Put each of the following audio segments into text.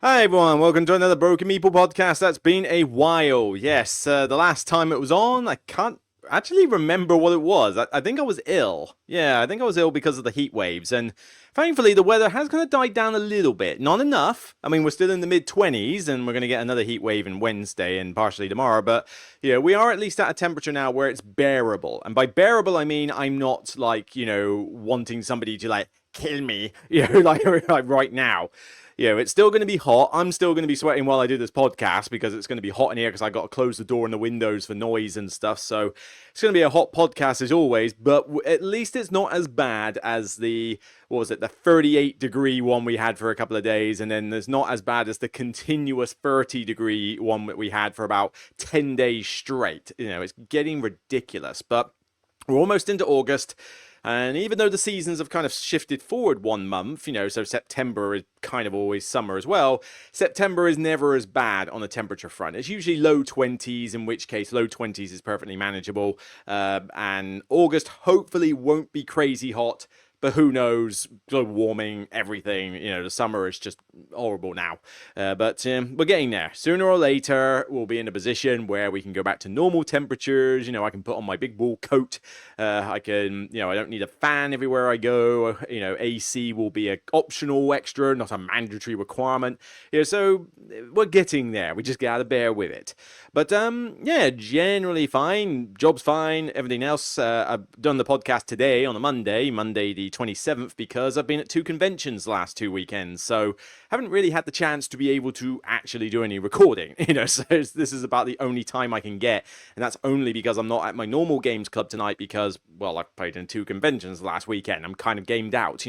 Hi everyone, welcome to another Broken Meeple podcast. That's been a while. Yes, the last time it was on, I can't actually remember what it was. I think I was ill. Yeah, I think I was ill because of the heat waves, and thankfully the weather has kind of died down a little bit. Not enough. I mean, we're still in the mid-20s, and we're going to get another heat wave in Wednesday and partially tomorrow, but we are at least at a temperature now where it's bearable. And by bearable, I mean I'm not like, wanting somebody to like kill me, like right now. It's still going to be hot. I'm still going to be sweating while I do this podcast because it's going to be hot in here because I got to close the door and the windows for noise and stuff. So it's going to be a hot podcast as always, but at least it's not as bad as the 38-degree one we had for a couple of days, and then there's not as bad as the continuous 30-degree one that we had for about 10 days straight. It's getting ridiculous, but we're almost into August. And even though the seasons have kind of shifted forward 1 month, so September is kind of always summer as well, September is never as bad on the temperature front. It's usually low 20s, in which case low 20s is perfectly manageable. And August hopefully won't be crazy hot. But who knows, global warming, everything, the summer is just horrible now. But we're getting there. Sooner or later, we'll be in a position where we can go back to normal temperatures. I can put on my big wool coat. I can, I don't need a fan everywhere I go. AC will be an optional extra, not a mandatory requirement. So we're getting there. We just got to bear with it. But generally fine. Job's fine. Everything else. I've done the podcast today on a Monday the 27th, because I've been at 2 conventions the last 2 weekends, so haven't really had the chance to be able to actually do any recording, so this is about the only time I can get, and that's only because I'm not at my normal games club tonight because, well, I've played in 2 conventions last weekend. I'm kind of gamed out,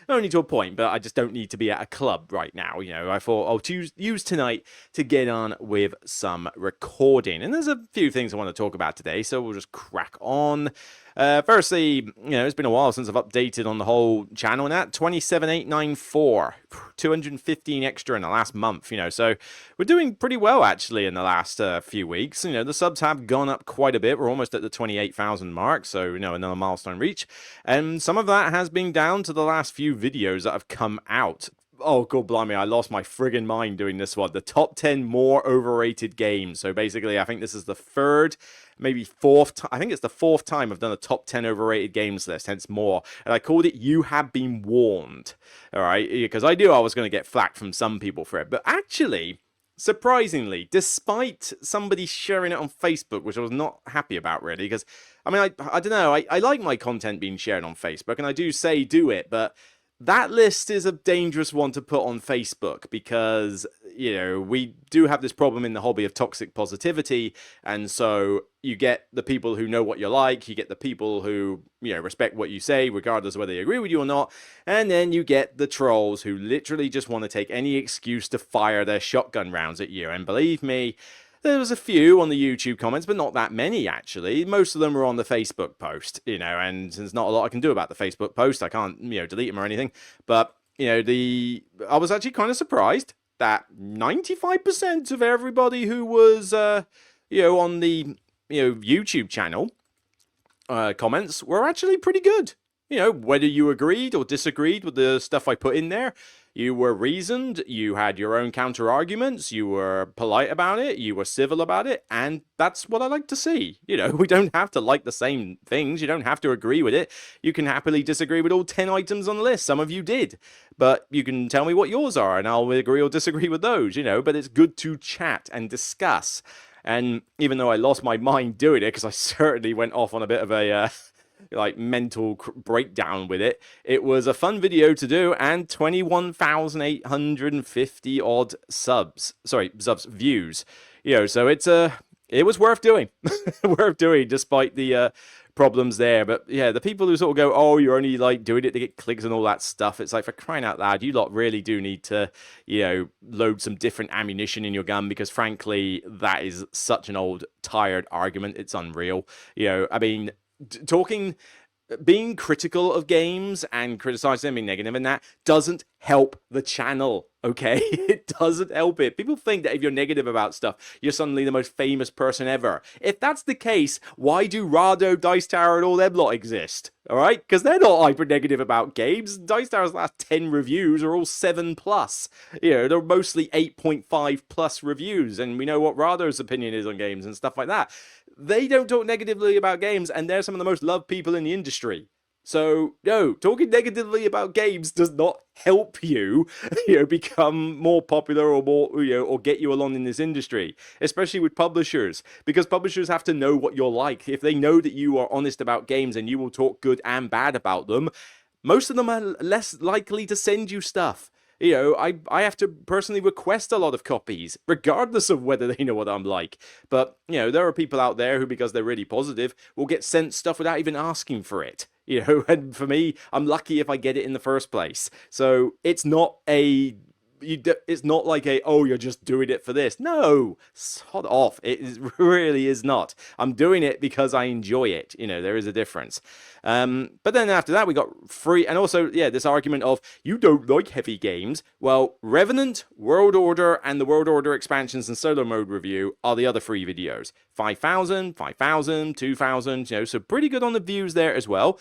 only to a point, but I just don't need to be at a club right now. I thought I'll use tonight to get on with some recording, and there's a few things I want to talk about today, so we'll just crack on. Firstly, it's been a while since I've updated on the whole channel, and that 27894, 215 extra in the last month, so we're doing pretty well actually in the last few weeks. The subs have gone up quite a bit. We're almost at the 28,000 mark, so another milestone reach, and some of that has been down to the last few videos that have come out. Oh, god blimey, I lost my friggin' mind doing this one. The top 10 more overrated games. So basically, I think this is the third, maybe fourth, I think it's the fourth time I've done a top 10 overrated games list, hence more. And I called it You Have Been Warned. All right, because I knew I was going to get flack from some people for it. But actually, surprisingly, despite somebody sharing it on Facebook, which I was not happy about really, because, I mean, I don't know, I like my content being shared on Facebook, and I do say do it, but that list is a dangerous one to put on Facebook because, we do have this problem in the hobby of toxic positivity. And so you get the people who know what you're like, you get the people who, respect what you say, regardless of whether they agree with you or not. And then you get the trolls who literally just want to take any excuse to fire their shotgun rounds at you. And believe me, there was a few on the YouTube comments, but not that many, actually. Most of them were on the Facebook post, and there's not a lot I can do about the Facebook post. I can't, delete them or anything. But, I was actually kind of surprised that 95% of everybody who was, on the, YouTube channel comments were actually pretty good. Whether you agreed or disagreed with the stuff I put in there, you were reasoned, you had your own counter arguments, you were polite about it, you were civil about it, and that's what I like to see. We don't have to like the same things, you don't have to agree with it. You can happily disagree with all 10 items on the list. Some of you did, but you can tell me what yours are, and I'll agree or disagree with those, but it's good to chat and discuss. And even though I lost my mind doing it, because I certainly went off on a bit of a mental breakdown with it, it was a fun video to do, and 21,850 odd views. So it was worth doing, worth doing despite the problems there. But yeah, the people who sort of go, oh, you're only doing it to get clicks and all that stuff, it's like, for crying out loud, you lot really do need to load some different ammunition in your gun, because frankly that is such an old tired argument, it's unreal. I mean, talking being critical of games and criticizing them, being negative and that doesn't help the channel, okay? It doesn't help it. People think that if you're negative about stuff, you're suddenly the most famous person ever. If that's the case, why do Rado, Dice Tower, and all them lot exist? All right? Because they're not hyper negative about games. Dice Tower's last 10 reviews are all 7 plus. You know, they're mostly 8.5 plus reviews, and we know what Rado's opinion is on games and stuff like that. They don't talk negatively about games, and they're some of the most loved people in the industry. So, no, talking negatively about games does not help you, become more popular or more, or get you along in this industry, especially with publishers, because publishers have to know what you're like. If they know that you are honest about games and you will talk good and bad about them, most of them are less likely to send you stuff. I have to personally request a lot of copies, regardless of whether they know what I'm like. But, there are people out there who, because they're really positive, will get sent stuff without even asking for it. And for me, I'm lucky if I get it in the first place. So it's not it's not like you're just doing it for this. No, sod off. It really is not. I'm doing it because I enjoy it. There is a difference. But then after that, we got free. And also, this argument of you don't like heavy games. Well, Revenant, World Order, and the World Order expansions and solo mode review are the other free videos. 5,000, 5,000, 2,000, so pretty good on the views there as well.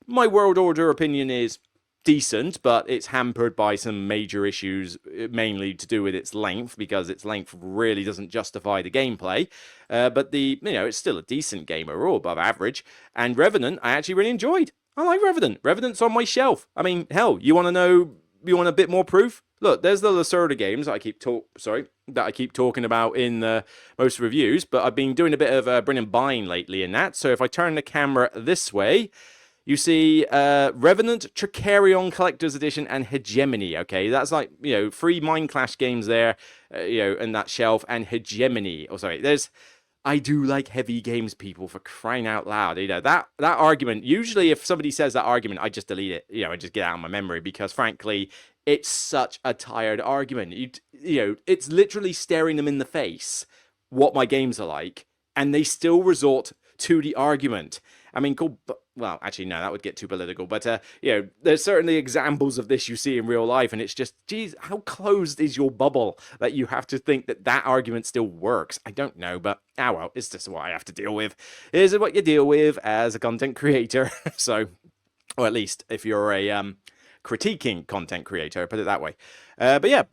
My World Order opinion is decent, but it's hampered by some major issues, mainly to do with its length, because its length really doesn't justify the gameplay. But it's still a decent game overall, above average. And Revenant, I actually really enjoyed. I like Revenant. Revenant's on my shelf. I mean, hell, you want a bit more proof? Look, there's the Lacerda games that I keep talking about in most reviews, but I've been doing a bit of bring and buying lately in that. So if I turn the camera this way, you see Revenant, Tricarion Collector's Edition, and Hegemony, okay? That's like, free Mind Clash games there, in that shelf, and Hegemony. I do like heavy games, people, for crying out loud. That argument, usually if somebody says that argument, I just delete it, I just get out of my memory, because frankly, it's such a tired argument. It's literally staring them in the face what my games are like, and they still resort to the argument. I mean, cool. Well, actually, no, that would get too political. But, there's certainly examples of this you see in real life. And it's just, geez, how closed is your bubble that you have to think that argument still works? I don't know. But, well, it's just what I have to deal with. This is what you deal with as a content creator. So, or at least if you're a critiquing content creator, put it that way. But 5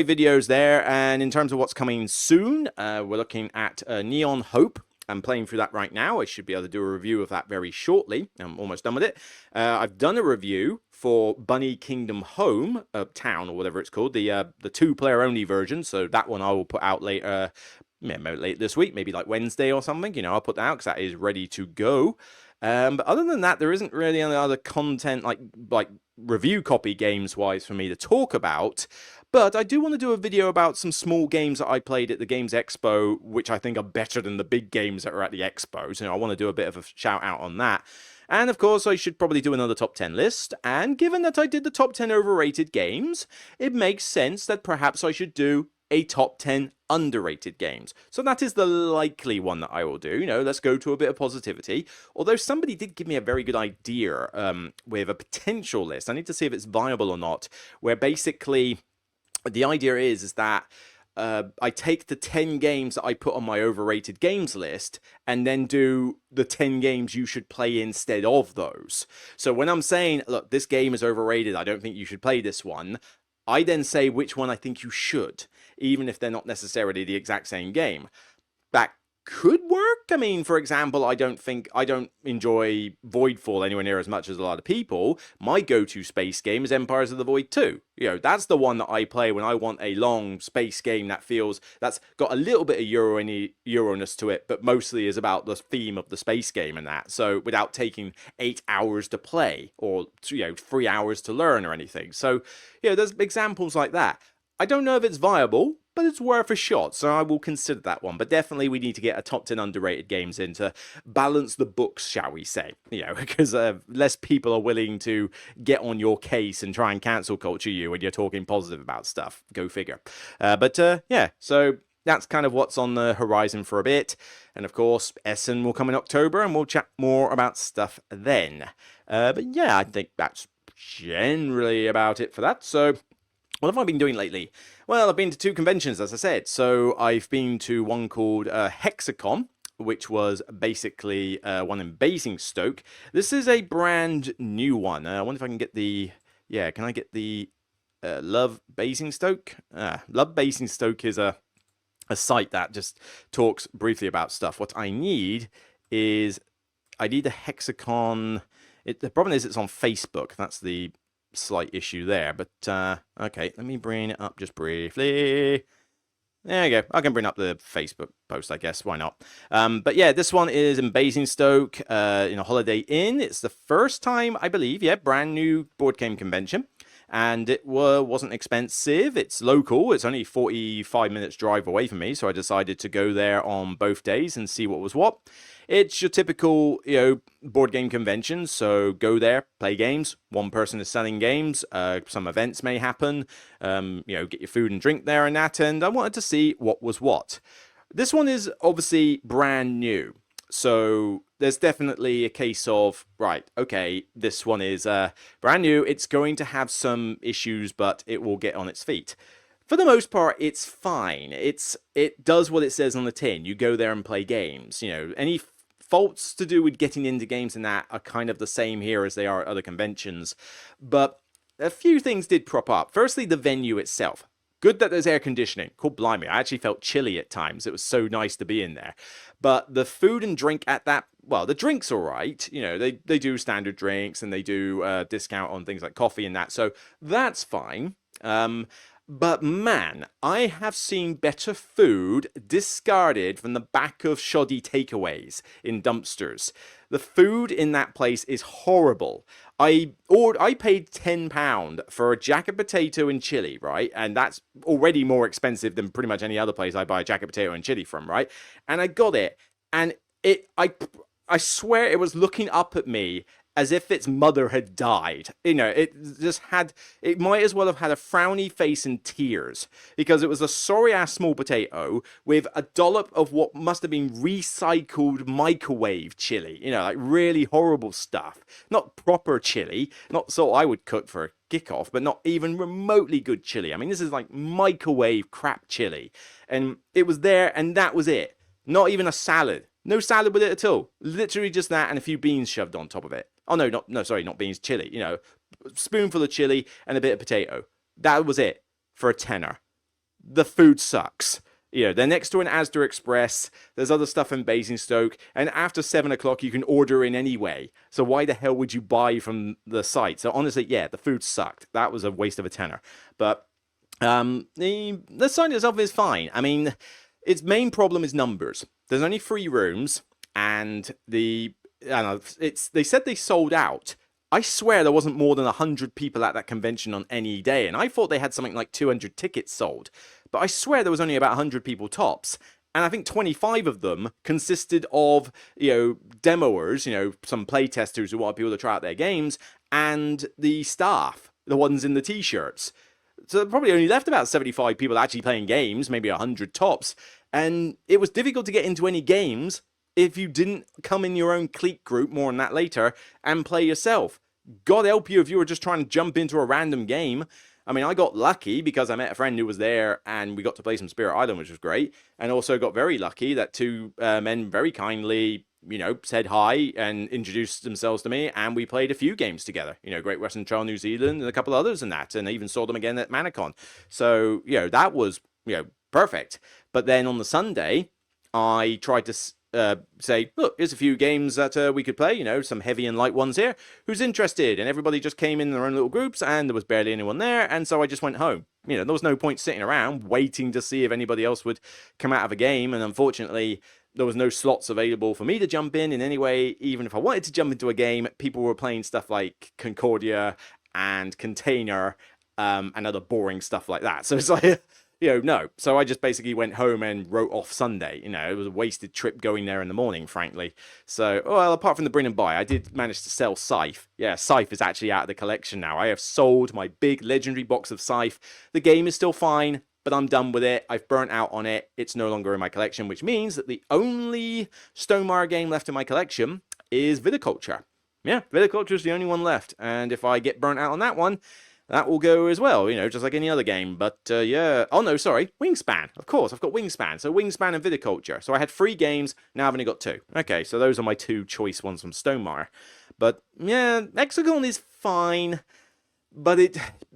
videos there. And in terms of what's coming soon, we're looking at Neon Hope. I'm playing through that right now. I should be able to do a review of that very shortly. I'm almost done with it. I've done a review for Bunny Kingdom Home, Town, or whatever it's called, the 2-player only version. So that one I will put out later this week, maybe like Wednesday or something. I'll put that out because that is ready to go. But other than that, there isn't really any other content like review copy games wise for me to talk about. But I do want to do a video about some small games that I played at the Games Expo, which I think are better than the big games that are at the Expo. So I want to do a bit of a shout out on that. And of course, I should probably do another top 10 list. And given that I did the top 10 overrated games, it makes sense that perhaps I should do a top 10 underrated games. So that is the likely one that I will do. Let's go to a bit of positivity. Although somebody did give me a very good idea with a potential list. I need to see if it's viable or not, where basically the idea is that I take the 10 games that I put on my overrated games list and then do the 10 games you should play instead of those. So when I'm saying, look, this game is overrated, I don't think you should play this one, I then say which one I think you should, even if they're not necessarily the exact same game. That could work. I mean, for example, I don't enjoy Voidfall anywhere near as much as a lot of people. My go-to space game is Empires of the Void 2. That's the one that I play when I want a long space game that's got a little bit of Euroness to it, but mostly is about the theme of the space game and that. So without taking 8 hours to play or 3 hours to learn or anything. So there's examples like that. I don't know if it's viable, but it's worth a shot, so I will consider that one. But definitely we need to get a top 10 underrated games in to balance the books, shall we say. Because less people are willing to get on your case and try and cancel culture you when you're talking positive about stuff. Go figure. So that's kind of what's on the horizon for a bit. And of course, Essen will come in October, and we'll chat more about stuff then. But yeah, I think that's generally about it for that. So, what have I been doing lately? Well, I've been to 2 conventions, as I said. So, I've been to one called Hexacon, which was basically one in Basingstoke. This is a brand new one. I wonder if I can get the... Yeah, can I get the Love Basingstoke? Love Basingstoke is a site that just talks briefly about stuff. What I need is... I need the Hexacon... the problem is it's on Facebook. That's the slight issue there. But, okay, let me bring it up just briefly. There you go. I can bring up the Facebook post, I guess. Why not? But yeah, this one is in Basingstoke, in a Holiday Inn. It's the first time, I believe, yeah, brand new board game convention. And it wasn't expensive. It's local. It's only 45 minutes drive away from me. So I decided to go there on both days and see what was what. It's your typical, board game convention. So go there, play games. One person is selling games. Some events may happen. Get your food and drink there and that. And I wanted to see what was what. This one is obviously brand new. So there's definitely a case of, right, okay, this one is brand new. It's going to have some issues, but it will get on its feet. For the most part, it's fine. It does what it says on the tin. You go there and play games. Any faults to do with getting into games and that are kind of the same here as they are at other conventions. But a few things did crop up. Firstly, the venue itself. Good that there's air conditioning. Cool, blimey. I actually felt chilly at times. It was so nice to be in there. But the food and drink at that, well, the drink's all right. They do standard drinks and they do discount on things like coffee and that. So that's fine. But man, I have seen better food discarded from the back of shoddy takeaways in dumpsters. The food in that place is horrible. I paid £10 for a jacket potato and chili, right? And that's already more expensive than pretty much any other place I buy a jacket potato and chili from, right? And I got it, and I swear it was looking up at me as if its mother had died. It might as well have had a frowny face and tears, because it was a sorry-ass small potato with a dollop of what must have been recycled microwave chili. Like really horrible stuff. Not proper chili, not so I would cook for a kickoff, but not even remotely good chili. I mean, this is like microwave crap chili. And it was there, and that was it. Not even a salad. No salad with it at all. Literally just that and a few beans shoved on top of it. Oh, not beans, chili. Spoonful of chili and a bit of potato. That was it for a tenner. The food sucks. They're next to an Asda Express. There's other stuff in Basingstoke. And after 7 o'clock, you can order in anyway. So why the hell would you buy from the site? So honestly, yeah, the food sucked. That was a waste of a tenner. But the site itself is fine. I mean, its main problem is numbers. There's only 3 rooms, and they said they sold out. I swear there wasn't more than 100 people at that convention on any day, and I thought they had something like 200 tickets sold. But I swear there was only about 100 people tops, and I think 25 of them consisted of, demoers, some playtesters who want people to try out their games, and the staff, the ones in the t-shirts. So probably only left about 75 people actually playing games, maybe 100 tops. And it was difficult to get into any games if you didn't come in your own clique group, more on that later, and play yourself. God help you if you were just trying to jump into a random game. I mean, I got lucky because I met a friend who was there and we got to play some Spirit Island, which was great. And also got very lucky that 2 men very kindly, said hi and introduced themselves to me, and we played a few games together. Great Western Trail New Zealand and a couple others and that, and I even saw them again at Manorcon. So, that was, perfect. But then on the Sunday, I tried to say, look, here's a few games that we could play, some heavy and light ones here. Who's interested? And everybody just came in their own little groups, and there was barely anyone there, and so I just went home. There was no point sitting around waiting to see if anybody else would come out of a game, and unfortunately, there was no slots available for me to jump in any way. Even if I wanted to jump into a game, people were playing stuff like Concordia and Container, and other boring stuff like that. So it's like... no. So I just basically went home and wrote off Sunday. It was a wasted trip going there in the morning, frankly. So, well, apart from the bring and buy, I did manage to sell Scythe. Yeah, Scythe is actually out of the collection now. I have sold my big legendary box of Scythe. The game is still fine. but I'm done with it. I've burnt out on it. It's no longer in my collection, which means that the only Stonemaier game left in my collection is Viticulture. Yeah, Viticulture is the only one left, and if I get burnt out on that one, that will go as well, you know, just like any other game. But yeah, oh no, sorry, Wingspan. Of course, I've got Wingspan. So Wingspan and Viticulture. So I had 3 games, now I've only got 2. Okay, so those are my 2 choice ones from Stonemaier. But yeah, Hexacon is fine, but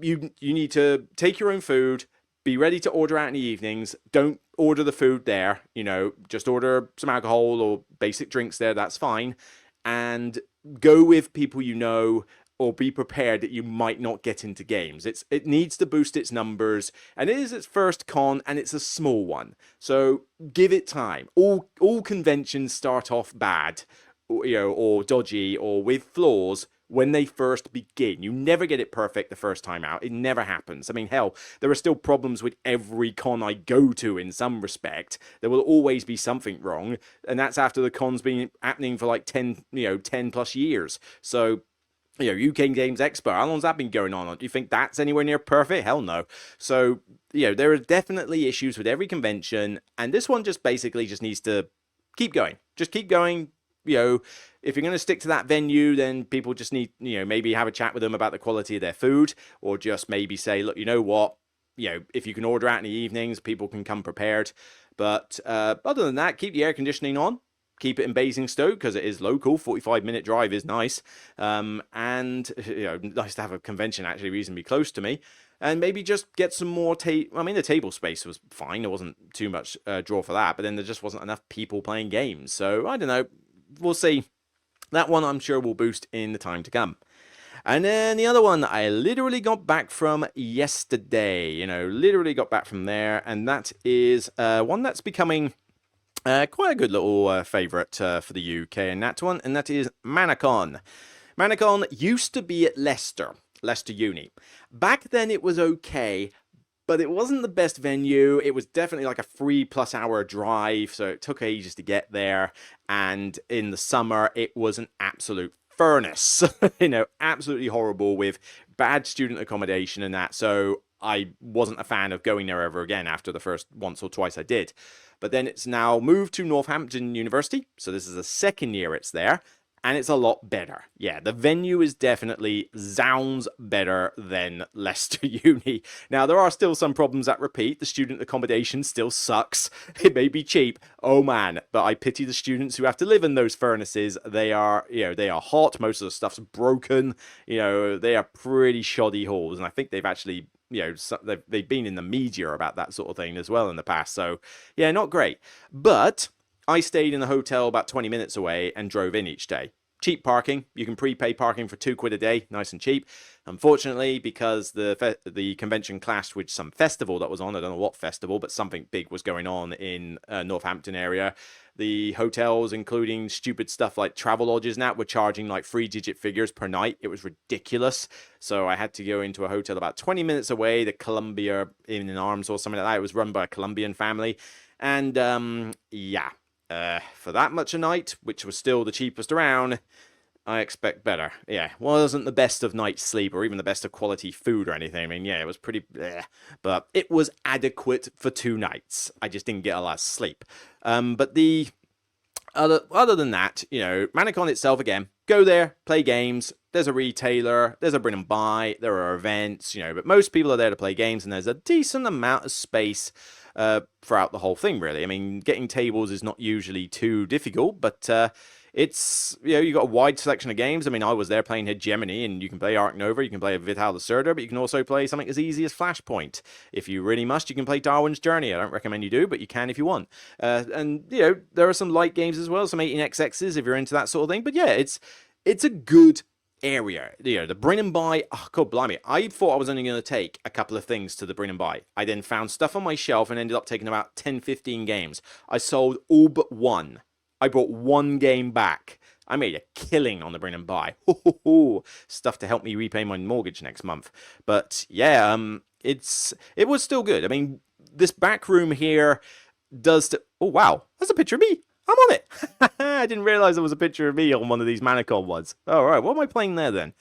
you need to take your own food, be ready to order out in the evenings. Don't order the food there, you know, just order some alcohol or basic drinks there, that's fine. And go with people you know, or be prepared that you might not get into games. It needs to boost its numbers, and it is its first con, and it's a small one. So give it time. All conventions start off bad, or, you know, or dodgy, or with flaws when they first begin. You never get it perfect the first time out. It never happens. I mean, hell, there are still problems with every con I go to in some respect. There will always be something wrong, and that's after the con's been happening for like 10 plus years. So, you know, UK Games Expo, how long's that been going on? Do you think that's anywhere near perfect? Hell no. So, you know, there are definitely issues with every convention, and this one just basically just needs to keep going. Just keep going. You know, if you're going to stick to that venue, then people just need, you know, maybe have a chat with them about the quality of their food, or just maybe say, look, you know what, you know, if you can order out in the evenings, people can come prepared. But other than that, keep the air conditioning on. Keep it in Basingstoke because it is local. 45-minute drive is nice. And, you know, nice to have a convention actually reasonably close to me. And maybe just get some more I mean, the table space was fine. There wasn't too much draw for that. But then there just wasn't enough people playing games. So, I don't know. We'll see. That one I'm sure will boost in the time to come. And then the other one I literally got back from yesterday. You know, literally got back from there. And that is one that's becoming quite a good little favourite for the UK, and that is Manorcon. Manorcon used to be at Leicester Uni. Back then it was okay, but it wasn't the best venue. It was definitely like a 3+ hour drive, so it took ages to get there, and in the summer it was an absolute furnace. You know, absolutely horrible with bad student accommodation and that, so I wasn't a fan of going there ever again after the first once or twice I did. But then it's now moved to Northampton University, so this is the 2nd year it's there, and it's a lot better. Yeah, the venue is definitely zounds better than Leicester Uni. Now, there are still some problems that repeat. The student accommodation still sucks. It may be cheap. Oh, man. But I pity the students who have to live in those furnaces. They are, you know, they are hot. Most of the stuff's broken. You know, they are pretty shoddy halls. And I think they've actually, you know, they've been in the media about that sort of thing as well in the past. So, yeah, not great. But I stayed in a hotel about 20 minutes away and drove in each day. Cheap parking. You can prepay parking for £2 a day, nice and cheap. Unfortunately, because the convention clashed with some festival that was on, I don't know what festival, but something big was going on in Northampton area. The hotels, including stupid stuff like travel lodges and that, were charging like 3-digit figures per night. It was ridiculous. So I had to go into a hotel about 20 minutes away, the Columbia Inn and Arms or something like that. It was run by a Colombian family. And yeah. For that much a night, which was still the cheapest around, I expect better. Yeah, wasn't the best of night's sleep or even the best of quality food or anything. I mean, yeah, it was pretty bleh, but it was adequate for 2 nights. I just didn't get a lot of sleep. But the other than that, you know, Manorcon itself, again, go there, play games. There's a retailer, there's a bring and buy, there are events, you know, but most people are there to play games, and there's a decent amount of space throughout the whole thing, really. I mean, getting tables is not usually too difficult, but it's, you know, you've got a wide selection of games. I mean, I was there playing Hegemony, and you can play Ark Nova, you can play Vital Lacerda, but you can also play something as easy as Flashpoint. If you really must, you can play Darwin's Journey. I don't recommend you do, but you can if you want. And, you know, there are some light games as well, some 18xx's if you're into that sort of thing. But yeah, it's a good area. You know, the bring and buy, oh god blimey, I thought I was only going to take a couple of things to the bring and buy. I then found stuff on my shelf and ended up taking about 10-15 games. I sold all but one. I brought 1 game back. I made a killing on the bring and buy. Stuff to help me repay my mortgage next month. But yeah, it was still good. I mean, this back room here does oh wow, that's a picture of me. I'm on it. I didn't realize there was a picture of me on one of these Manorcon ones. All right, what am I playing there then?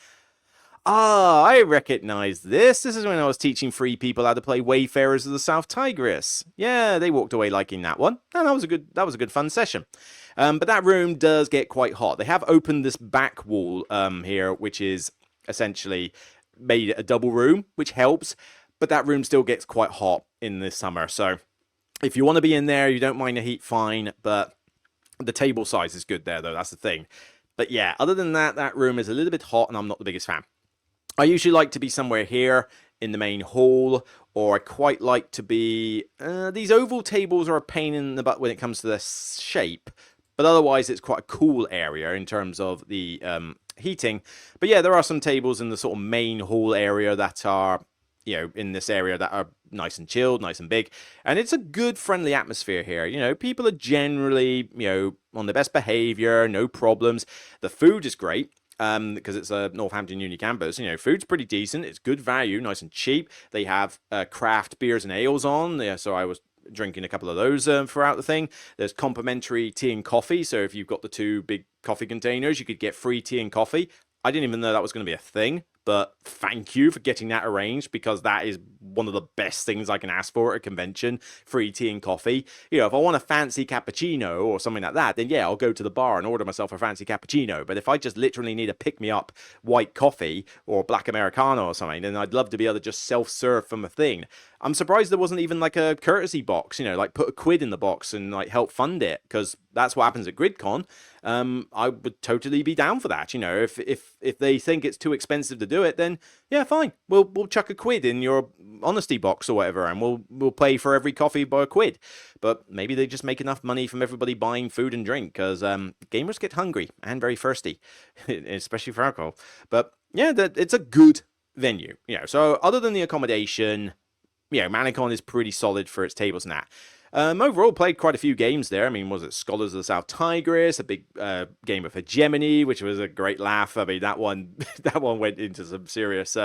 Ah, I recognize this. This is when I was teaching free people how to play Wayfarers of the South Tigris. Yeah, they walked away liking that one. And that was a good fun session. But that room does get quite hot. They have opened this back wall here, which is essentially made it a double room, which helps. But that room still gets quite hot in the summer. So if you want to be in there, you don't mind the heat, fine. But the table size is good there, though. That's the thing. But yeah, other than that, that room is a little bit hot, and I'm not the biggest fan. I usually like to be somewhere here in the main hall, or I quite like to be... these oval tables are a pain in the butt when it comes to the shape, but otherwise it's quite a cool area in terms of the heating. But yeah, there are some tables in the sort of main hall area that are, in this area that are nice and chilled, nice and big. And it's a good, friendly atmosphere here. People are generally, on their best behavior, no problems. The food is great. Because it's a Northampton Uni campus, food's pretty decent. It's good value, nice and cheap. They have craft beers and ales on. Yeah, so I was drinking a couple of those throughout the thing. There's complimentary tea and coffee. So if you've got the 2 big coffee containers, you could get free tea and coffee. I didn't even know that was going to be a thing. But thank you for getting that arranged, because that is one of the best things I can ask for at a convention. Free tea and coffee. If I want a fancy cappuccino or something like that, then yeah, I'll go to the bar and order myself a fancy cappuccino. But if I just literally need a pick-me-up white coffee or black Americano or something, then I'd love to be able to just self-serve from a thing. I'm surprised there wasn't even like a courtesy box, like put a quid in the box and like help fund it, because that's what happens at GridCon. I would totally be down for that. If they think it's too expensive to do it, then yeah, fine. We'll chuck a quid in your honesty box or whatever, and we'll pay for every coffee by a quid. But maybe they just make enough money from everybody buying food and drink, because gamers get hungry and very thirsty, especially for alcohol. But yeah, it's a good venue. So other than the accommodation, Manorcon is pretty solid for its tables and that. Overall, played quite a few games there. I mean, was it Scholars of the South Tigris, a big game of Hegemony, which was a great laugh. I mean, that one went into some serious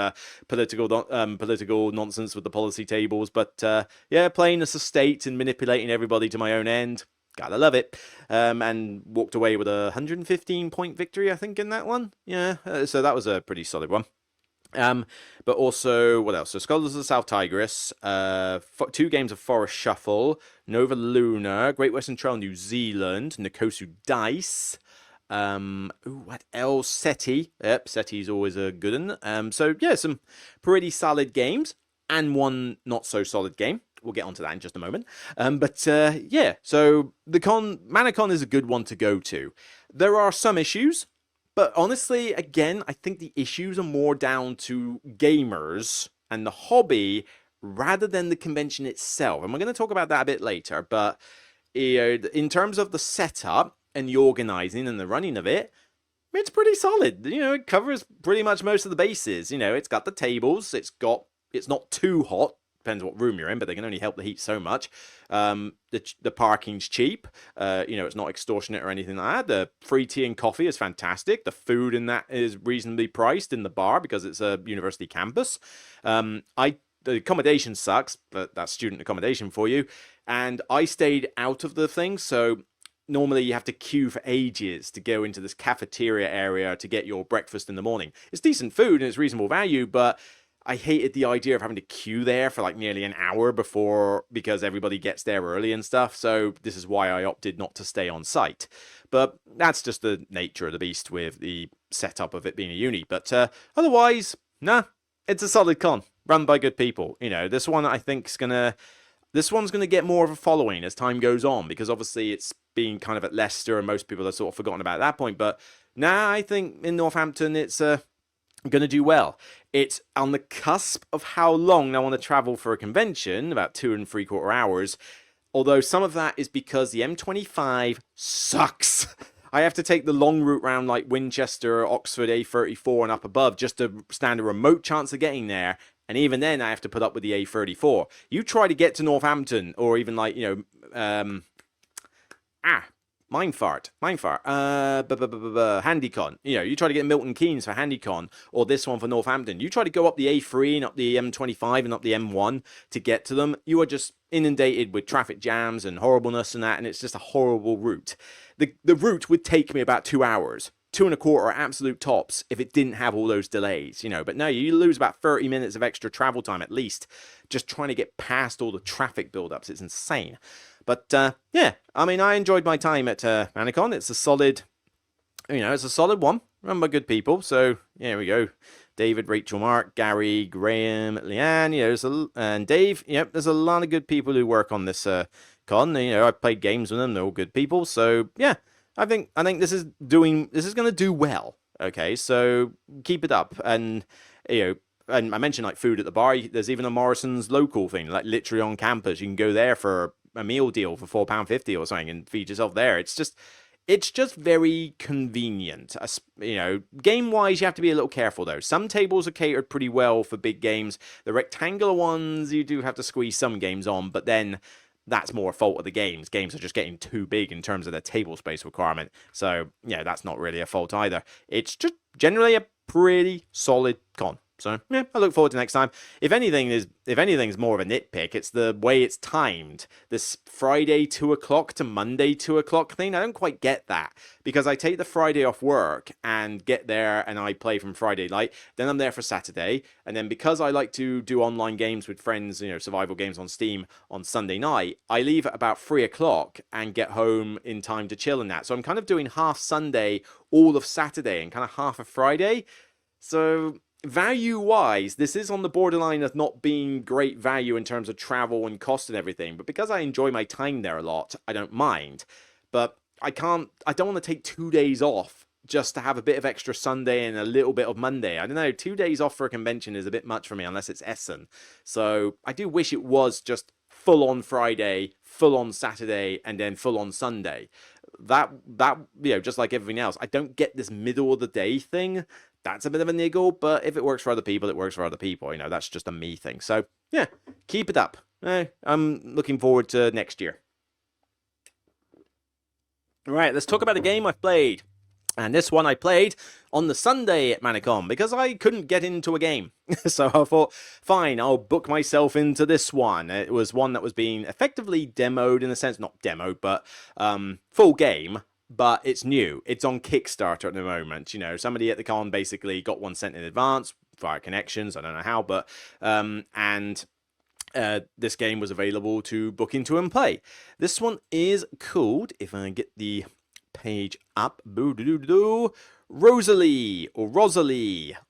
political nonsense with the policy tables. But yeah, playing as a state and manipulating everybody to my own end. Gotta love it. And walked away with a 115-point victory, I think, in that one. Yeah, so that was a pretty solid one. But also, what else? So Scholars of the South Tigris, 2 games of Forest Shuffle, Nova Luna, Great Western Trail New Zealand, Nikosu Dice, what else? SETI. Yep, SETI's always a good one. So yeah, some pretty solid games, and one not so solid game. We'll get onto that in just a moment. But yeah, so Manorcon is a good one to go to. There are some issues. But honestly, again, I think the issues are more down to gamers and the hobby rather than the convention itself. And we're going to talk about that a bit later. But in terms of the setup and the organizing and the running of it, it's pretty solid. It covers pretty much most of the bases. It's got the tables. It's not too hot. Depends what room you're in, but they can only help the heat so much. The parking's cheap. It's not extortionate or anything like that. The free tea and coffee is fantastic. The food in that is reasonably priced in the bar because it's a university campus. The accommodation sucks, but that's student accommodation for you. And I stayed out of the thing, so normally you have to queue for ages to go into this cafeteria area to get your breakfast in the morning. It's decent food and it's reasonable value, but I hated the idea of having to queue there for like nearly an hour because everybody gets there early and stuff. So this is why I opted not to stay on site. But that's just the nature of the beast with the setup of it being a uni. But otherwise, nah, it's a solid con run by good people. This one I think this one's gonna get more of a following as time goes on, because obviously it's been kind of at Leicester and most people have sort of forgotten about that point. But nah, I think in Northampton it's going to do well. It's on the cusp of how long I want to travel for a convention, about 2 3/4 hours. Although some of that is because the M25 sucks. I have to take the long route round like Winchester, Oxford, A34 and up above just to stand a remote chance of getting there. And even then I have to put up with the A34. You try to get to Northampton or even like, Mindfart. HandyCon. You try to get Milton Keynes for HandyCon, or this one for Northampton. You try to go up the A3 and up the M25 and up the M1 to get to them. You are just inundated with traffic jams and horribleness and that, and it's just a horrible route. The route would take me about 2 hours. 2.25 absolute tops if it didn't have all those delays, you know. But no, you lose about 30 minutes of extra travel time at least just trying to get past all the traffic buildups. It's insane. But yeah, I mean, I enjoyed my time at Manorcon. It's a solid, you know, it's a solid one. Run by good people. So here we go. David, Rachel, Mark, Gary, Graham, Leanne, you know, and Dave. Yep, there's a lot of good people who work on this con. You know, I've played games with them. They're all good people. So yeah, I think this is going to do well. Okay, so keep it up, and you know. And I mentioned like food at the bar. There's even a Morrison's local thing, like literally on campus. You can go there for a meal deal for £4.50 or something and feed yourself there. It's just very convenient. You know, game-wise, you have to be a little careful, though. Some tables are catered pretty well for big games. The rectangular ones, you do have to squeeze some games on, but then that's more a fault of the games. Games are just getting too big in terms of their table space requirement. So, yeah, that's not really a fault either. It's just generally a pretty solid con. So, yeah, I look forward to next time. If anything's more of a nitpick, it's the way it's timed. This Friday 2 o'clock to Monday 2 o'clock thing, I don't quite get that. Because I take the Friday off work and get there and I play from Friday night. Then I'm there for Saturday. And then because I like to do online games with friends, you know, survival games on Steam on Sunday night, I leave at about 3 o'clock and get home in time to chill and that. So I'm kind of doing half Sunday, all of Saturday, and kind of half of Friday. So value-wise, this is on the borderline of not being great value in terms of travel and cost and everything. But because I enjoy my time there a lot, I don't mind. But I don't want to take 2 days off just to have a bit of extra Sunday and a little bit of Monday. I don't know, 2 days off for a convention is a bit much for me unless it's Essen. So I do wish it was just full on Friday, full on Saturday, and then full on Sunday. That you know, just like everything else, I don't get this middle of the day thing. That's a bit of a niggle, but if it works for other people, it works for other people. You know, that's just a me thing. So, yeah, keep it up. I'm looking forward to next year. All right, let's talk about a game I've played. And this one I played on the Sunday at Manorcon because I couldn't get into a game. So I thought, fine, I'll book myself into this one. It was one that was being effectively demoed in a sense, not demoed, but full game. But it's new. It's on Kickstarter at the moment. You know, somebody at the con basically got one sent in advance via connections. I don't know how, but this game was available to book into and play. This one is called, if I get the page up, Rosalie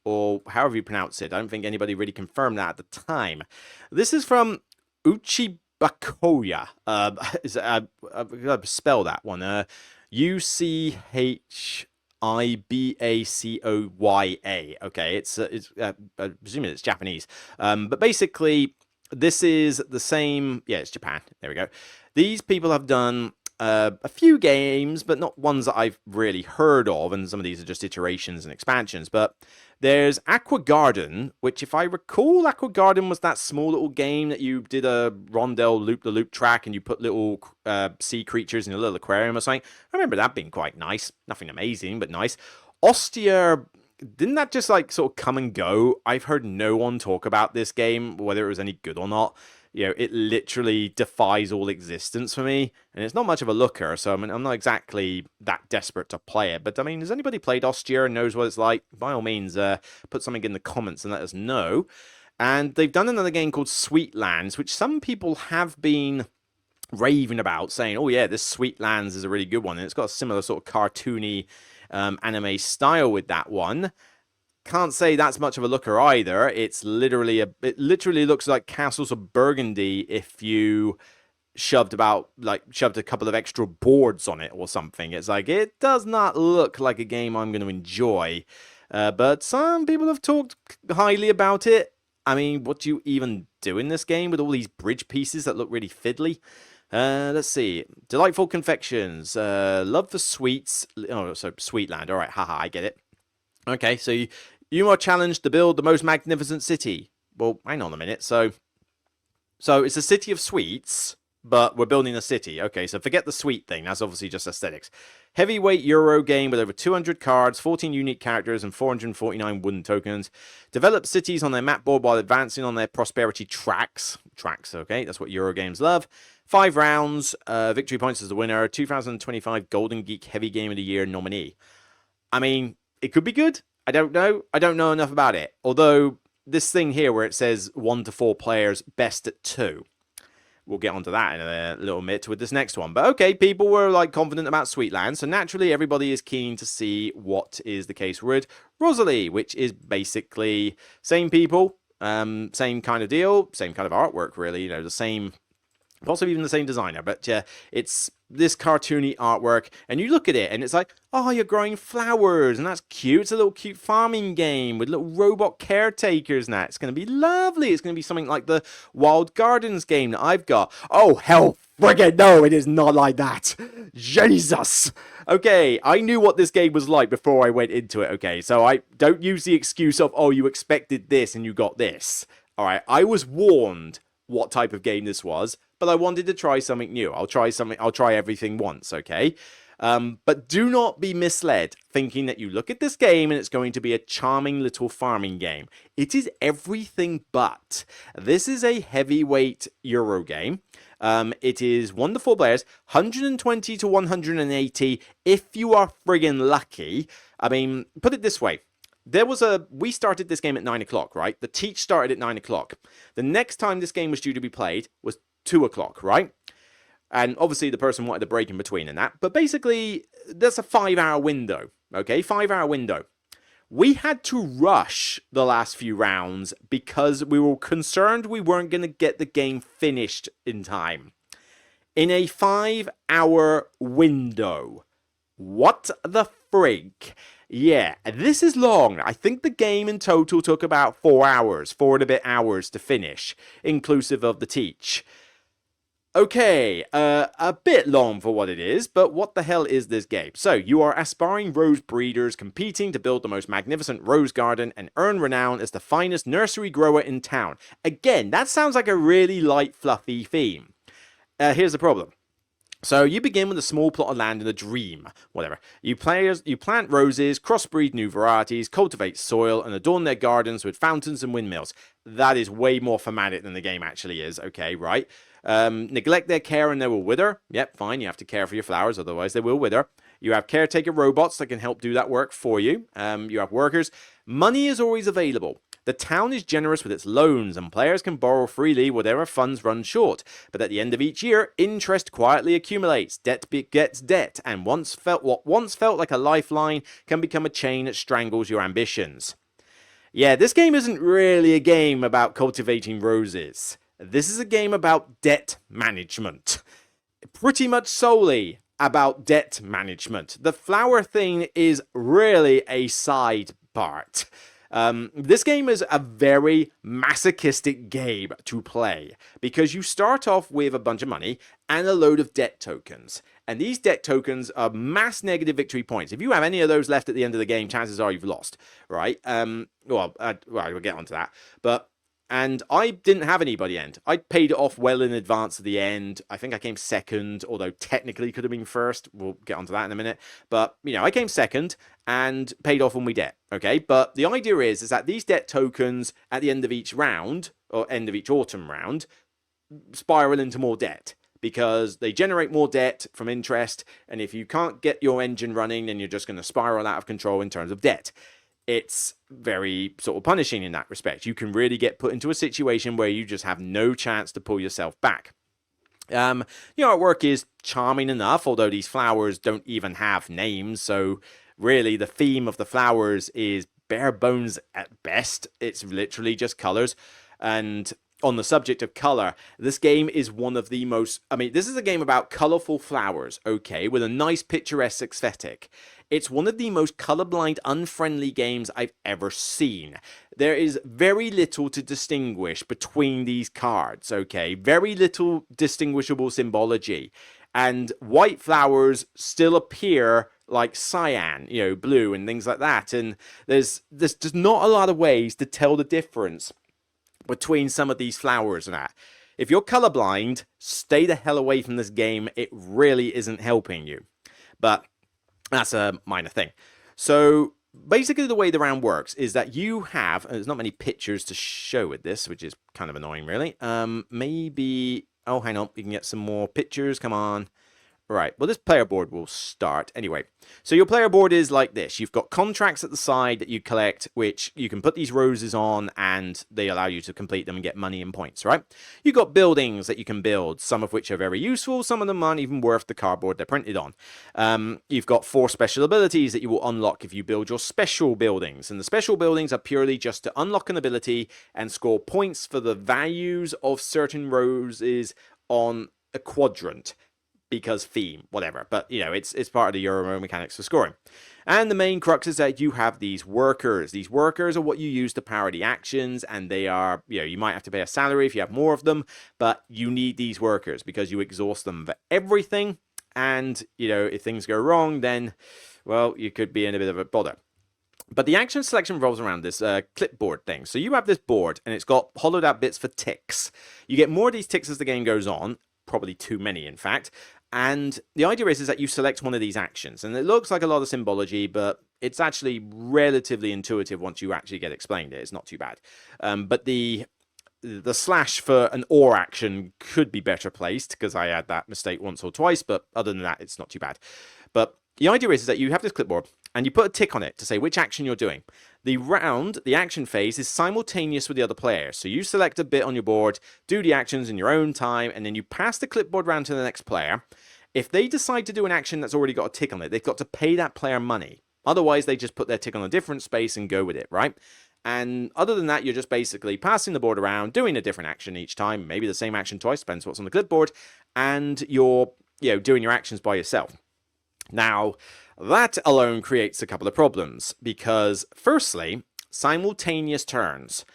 or however you pronounce it. I don't think anybody really confirmed that at the time. This is from Uchibakoya. Spell that one. Uchibacoya. Okay, it's presuming it's Japanese. But basically, this is the same. Yeah, it's Japan. There we go. These people have done a few games, but not ones that I've really heard of, and some of these are just iterations and expansions. But there's Aqua Garden, which, if I recall, Aqua Garden was that small little game that you did a rondel loop-the-loop track, and you put little sea creatures in a little aquarium or something. I remember that being quite nice. Nothing amazing, but nice. Ostia, didn't that just like sort of come and go? I've heard no one talk about this game, whether it was any good or not. You know, it literally defies all existence for me, and it's not much of a looker, so I mean, I'm not exactly that desperate to play it. But I mean, has anybody played Ostia and knows what it's like? By all means, put something in the comments and let us know. And they've done another game called Sweetlands, which some people have been raving about, saying, oh yeah, this Sweetlands is a really good one, and it's got a similar sort of cartoony anime style with that one. Can't say that's much of a looker either. It literally looks like Castles of Burgundy if you shoved a couple of extra boards on it or something. It's like, it does not look like a game I'm going to enjoy. But some people have talked highly about it. I mean, what do you even do in this game with all these bridge pieces that look really fiddly? Let's see. Delightful confections. Love for sweets. Oh, so Sweetland. All right, haha, I get it. Okay, so you are challenged to build the most magnificent city. Well, hang on a minute. So it's a city of sweets, but we're building a city. Okay, so forget the sweet thing. That's obviously just aesthetics. Heavyweight Euro game with over 200 cards, 14 unique characters, and 449 wooden tokens. Develop cities on their map board while advancing on their prosperity tracks. Tracks, okay, that's what Euro games love. 5 rounds, victory points as the winner. 2025 Golden Geek Heavy Game of the Year nominee. I mean, it could be good. I don't know. I don't know enough about it. Although, this thing here where it says 1 to 4 players, best at 2. We'll get onto that in a little bit with this next one. But okay, people were like confident about Sweetland, so naturally everybody is keen to see what is the case with Rosalie, which is basically same people, same kind of deal, same kind of artwork, really. You know, the same, possibly even the same designer, but it's this cartoony artwork, and you look at it and it's like, oh, you're growing flowers, and that's cute. It's a little cute farming game with little robot caretakers, and that it's going to be lovely. It's going to be something like the Wild Gardens game that I've got. Oh, hell friggin' no, it is not like that. Jesus. Okay, I knew what this game was like before I went into it. Okay, so I don't use the excuse of, oh, you expected this and you got this. All right, I was warned what type of game this was, but I wanted to try something new. I'll try everything once, okay? But do not be misled thinking that you look at this game and it's going to be a charming little farming game. It is everything but. This is a heavyweight Euro game. It is 1 to 4 players, 120 to 180 if you are friggin' lucky. I mean, put it this way. We started this game at 9 o'clock, right? The teach started at 9 o'clock. The next time this game was due to be played was 2 o'clock, right? And obviously the person wanted a break in between and that. But basically, that's a 5-hour window, okay? 5-hour window. We had to rush the last few rounds because we were concerned we weren't going to get the game finished in time. In a 5-hour window. What the frig? Yeah, this is long. I think the game in total took about 4 hours, 4 and a bit hours to finish, inclusive of the teach. Okay, a bit long for what it is, but what the hell is this game? So, you are aspiring rose breeders competing to build the most magnificent rose garden and earn renown as the finest nursery grower in town. Again, that sounds like a really light, fluffy theme. Here's the problem. So you begin with a small plot of land and a dream, whatever. You plant roses, crossbreed new varieties, cultivate soil, and adorn their gardens with fountains and windmills. That is way more thematic than the game actually is, okay, right? Neglect their care and they will wither. Yep, fine, you have to care for your flowers, otherwise they will wither. You have caretaker robots that can help do that work for you. You have workers. Money is always available. The town is generous with its loans, and players can borrow freely whatever funds run short. But at the end of each year, interest quietly accumulates, debt begets debt, and what once felt like a lifeline can become a chain that strangles your ambitions. Yeah, this game isn't really a game about cultivating roses. This is a game about debt management. Pretty much solely about debt management. The flower thing is really a side part. This game is a very masochistic game to play because you start off with a bunch of money and a load of debt tokens. And these debt tokens are mass negative victory points. If you have any of those left at the end of the game, chances are you've lost, right? We'll get onto that. And I didn't have anybody end. I paid it off well in advance of the end. I think I came second, although technically could have been first. We'll get onto that in a minute. But, you know, I came second and paid off all my debt, okay? But the idea is that these debt tokens at the end of each round, or end of each autumn round, spiral into more debt because they generate more debt from interest. And if you can't get your engine running, then you're just going to spiral out of control in terms of debt. It's very sort of punishing in that respect. You can really get put into a situation where you just have no chance to pull yourself back. The artwork is charming enough, although these flowers don't even have names. So really the theme of the flowers is bare bones at best. It's literally just colors. And on the subject of color, this game is one of the most... this is a game about colorful flowers, okay, with a nice picturesque aesthetic. It's one of the most colorblind, unfriendly games I've ever seen. There is very little to distinguish between these cards, okay? Very little distinguishable symbology. And white flowers still appear like cyan, blue and things like that. And there's just not a lot of ways to tell the difference between some of these flowers and that. If you're colorblind, stay the hell away from this game. It really isn't helping you. But that's a minor thing. So basically the way the round works is that you have, there's not many pictures to show with this, which is kind of annoying really. Maybe, oh hang on, you can get some more pictures, come on. Right, well, this player board will start. Anyway, so your player board is like this. You've got contracts at the side that you collect, which you can put these roses on, and they allow you to complete them and get money and points, right? You've got buildings that you can build, some of which are very useful, some of them aren't even worth the cardboard they're printed on. You've got 4 special abilities that you will unlock if you build your special buildings, and the special buildings are purely just to unlock an ability and score points for the values of certain roses on a quadrant. Because theme, whatever. But, you know, it's part of the Euro mechanics for scoring. And the main crux is that you have these workers. These workers are what you use to power the actions, and they are, you know, you might have to pay a salary if you have more of them, but you need these workers because you exhaust them for everything. And, you know, if things go wrong, then, well, you could be in a bit of a bother. But the action selection revolves around this clipboard thing. So you have this board, and it's got hollowed out bits for ticks. You get more of these ticks as the game goes on, probably too many, in fact. And the idea is that you select one of these actions. And it looks like a lot of symbology, but it's actually relatively intuitive once you actually get explained it. It's not too bad. But the slash for an or action could be better placed, because I had that mistake once or twice. But other than that, it's not too bad. But the idea is that you have this clipboard, and you put a tick on it to say which action you're doing. The action phase, is simultaneous with the other player. So you select a bit on your board, do the actions in your own time, and then you pass the clipboard round to the next player. If they decide to do an action that's already got a tick on it, they've got to pay that player money. Otherwise, they just put their tick on a different space and go with it, right? And other than that, you're just basically passing the board around, doing a different action each time, maybe the same action twice, depends what's on the clipboard, and you're, you know, doing your actions by yourself. Now, that alone creates a couple of problems, because firstly, simultaneous turns.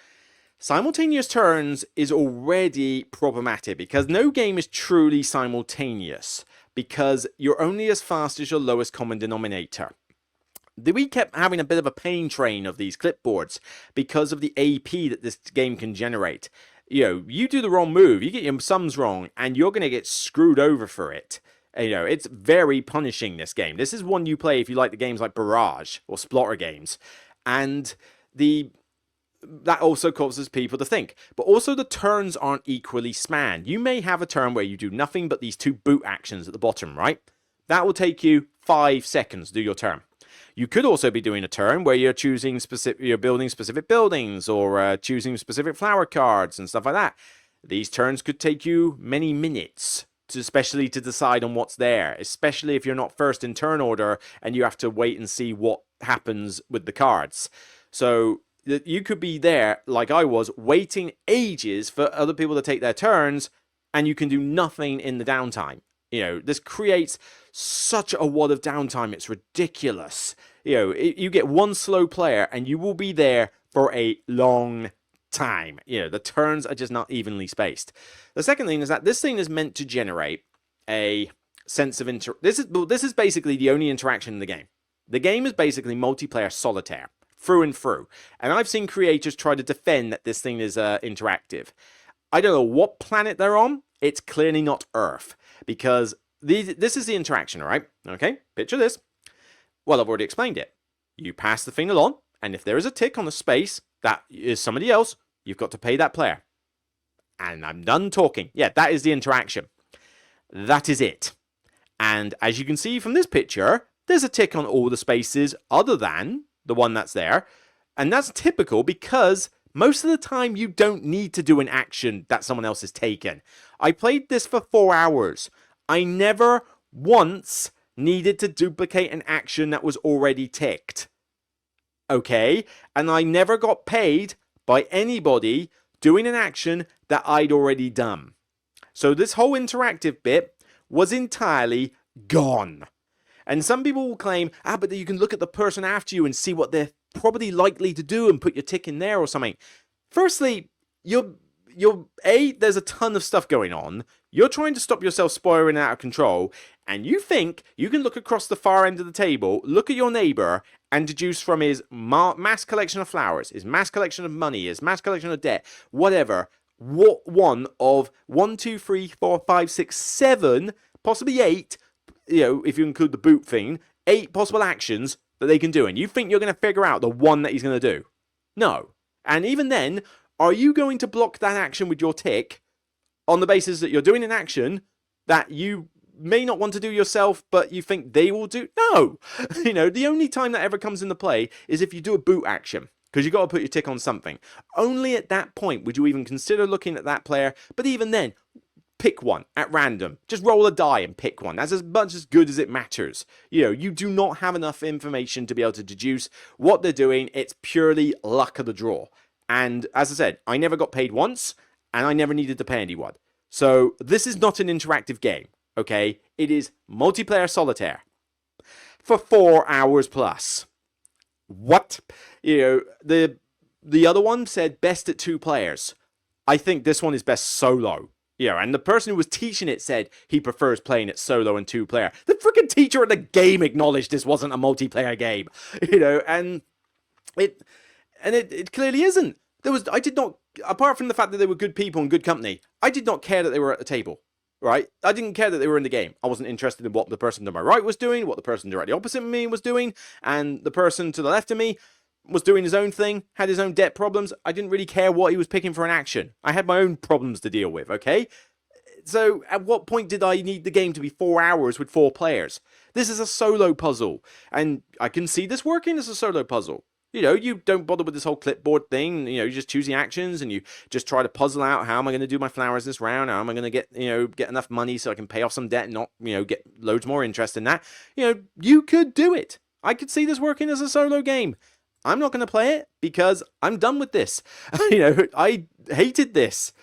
Simultaneous turns is already problematic, because no game is truly simultaneous, because you're only as fast as your lowest common denominator. We kept having a bit of a pain train of these clipboards because of the AP that this game can generate. You know, you do the wrong move, you get your sums wrong, and you're going to get screwed over for it. You know, it's very punishing, this game. This is one you play if you like the games like Barrage or Splotter games. And that also causes people to think. But also the turns aren't equally spanned. You may have a turn where you do nothing but these 2 boot actions at the bottom, right? That will take you 5 seconds to do your turn. You could also be doing a turn where you're building specific buildings, or choosing specific flower cards and stuff like that. These turns could take you many minutes, especially to decide on what's there, especially if you're not first in turn order and you have to wait and see what happens with the cards. So you could be there, like I was, waiting ages for other people to take their turns, and you can do nothing in the downtime. You know, this creates such a wad of downtime, it's ridiculous. You know, you get one slow player and you will be there for a long time. You know, the turns are just not evenly spaced. The second thing is that this thing is meant to generate a sense of this is basically the only interaction in the game. The game is basically multiplayer solitaire, through and through. And I've seen creators try to defend that this thing is interactive. I don't know what planet they're on. It's clearly not Earth, because this is the interaction, right? Okay, picture this. Well, I've already explained it. You pass the thing along, and if there is a tick on the space that is somebody else, you've got to pay that player. And I'm done talking. Yeah, that is the interaction. That is it. And as you can see from this picture, there's a tick on all the spaces other than the one that's there. And that's typical because most of the time you don't need to do an action that someone else has taken. I played this for 4 hours. I never once needed to duplicate an action that was already ticked. Okay? And I never got paid by anybody doing an action that I'd already done. So this whole interactive bit was entirely gone. And some people will claim, but you can look at the person after you and see what they're probably likely to do and put your tick in there or something. Firstly, there's a ton of stuff going on. You're trying to stop yourself spiraling out of control, and you think you can look across the far end of the table, look at your neighbor, and deduce from his mass collection of flowers, his mass collection of money, his mass collection of debt, whatever, what one of 1, 2, 3, 4, 5, 6, 7, possibly 8, if you include the boot thing, 8 possible actions that they can do, and you think you're going to figure out the one that he's going to do. No. And even then, are you going to block that action with your tick on the basis that you're doing an action that you may not want to do yourself, but you think they will do. No! The only time that ever comes into play is if you do a boot action, because you've got to put your tick on something. Only at that point would you even consider looking at that player, but even then, pick one at random. Just roll a die and pick one. That's as much as good as it matters. You do not have enough information to be able to deduce what they're doing. It's purely luck of the draw. And as I said, I never got paid once, and I never needed to pay anyone. So this is not an interactive game, okay? It is multiplayer solitaire for 4 hours plus. What? The other one said best at 2 players. I think this one is best solo. And the person who was teaching it said he prefers playing it solo and 2 player. The freaking teacher of the game acknowledged this wasn't a multiplayer game, and it clearly isn't. I did not, apart from the fact that they were good people and good company, I did not care that they were at the table, right? I didn't care that they were in the game. I wasn't interested in what the person to my right was doing, what the person directly opposite of me was doing, and the person to the left of me was doing his own thing, had his own debt problems. I didn't really care what he was picking for an action. I had my own problems to deal with, okay? So at what point did I need the game to be 4 hours with 4 players? This is a solo puzzle, and I can see this working as a solo puzzle. You don't bother with this whole clipboard thing. You just choose the actions and you just try to puzzle out, how am I going to do my flowers this round? How am I going to get enough money so I can pay off some debt and not, get loads more interest in that? You could do it. I could see this working as a solo game. I'm not going to play it because I'm done with this. I hated this.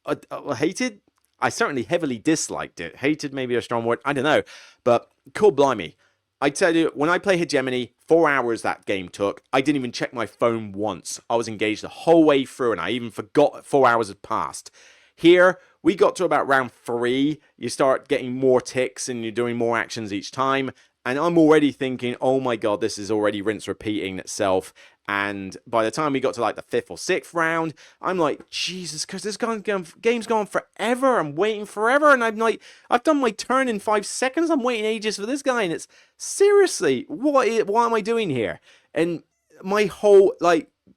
I certainly heavily disliked it. Hated maybe a strong word. I don't know. But cool blimey. I tell you, when I play Hegemony, 4 hours that game took. I didn't even check my phone once. I was engaged the whole way through and I even forgot 4 hours had passed. Here, we got to about round 3. You start getting more ticks and you're doing more actions each time. And I'm already thinking, oh my god, this is already rinse repeating itself. And by the time we got to like the 5th or 6th round, I'm like, Jesus, because this game's gone forever. I'm waiting forever. And I'm like, I've done my turn in 5 seconds. I'm waiting ages for this guy. And it's seriously, what am I doing here? And my whole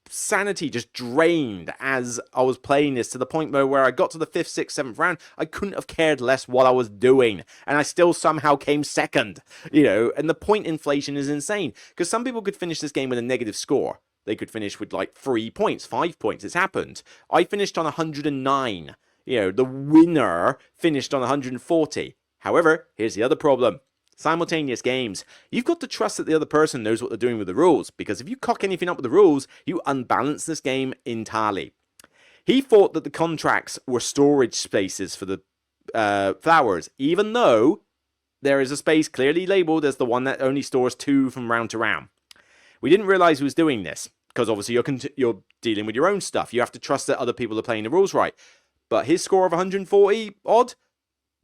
sanity just drained as I was playing this, to the point where I got to the 5th, 6th, 7th round. I couldn't have cared less what I was doing, and I still somehow came second. And the point inflation is insane, because some people could finish this game with a negative score. They could finish with 3 points, 5 points. It's happened. I finished on 109. The winner finished on 140. However, here's the other problem. Simultaneous games. You've got to trust that the other person knows what they're doing with the rules, because if you cock anything up with the rules, you unbalance this game entirely. He thought that the contracts were storage spaces for the flowers, even though there is a space clearly labelled as the one that only stores 2 from round to round. We didn't realise who was doing this, because obviously you're dealing with your own stuff. You have to trust that other people are playing the rules right. But his score of 140 odd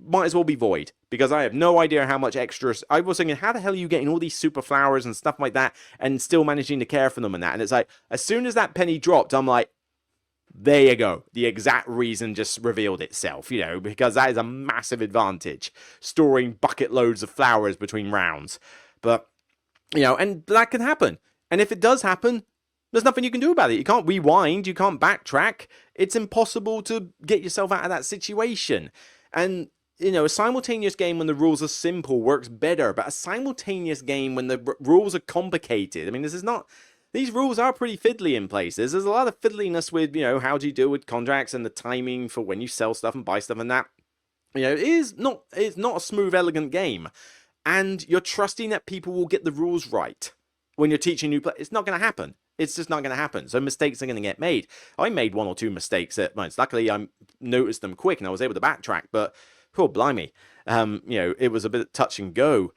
might as well be void, because I have no idea how much extras. I was thinking, how the hell are you getting all these super flowers and stuff like that and still managing to care for them and that? And it's like, as soon as that penny dropped, I'm like, there you go. The exact reason just revealed itself, because that is a massive advantage, storing bucket loads of flowers between rounds. But, and that can happen. And if it does happen, there's nothing you can do about it. You can't rewind. You can't backtrack. It's impossible to get yourself out of that situation. And a simultaneous game when the rules are simple works better, but a simultaneous game when the rules are complicated. I mean, these rules are pretty fiddly in places. There's a lot of fiddliness with, how do you deal with contracts and the timing for when you sell stuff and buy stuff and that. It's not a smooth, elegant game. And you're trusting that people will get the rules right when you're teaching new players. It's not going to happen. It's just not going to happen. So mistakes are going to get made. I made 1 or 2 mistakes at once. Luckily, I noticed them quick and I was able to backtrack. But, poor blimey, it was a bit touch and go.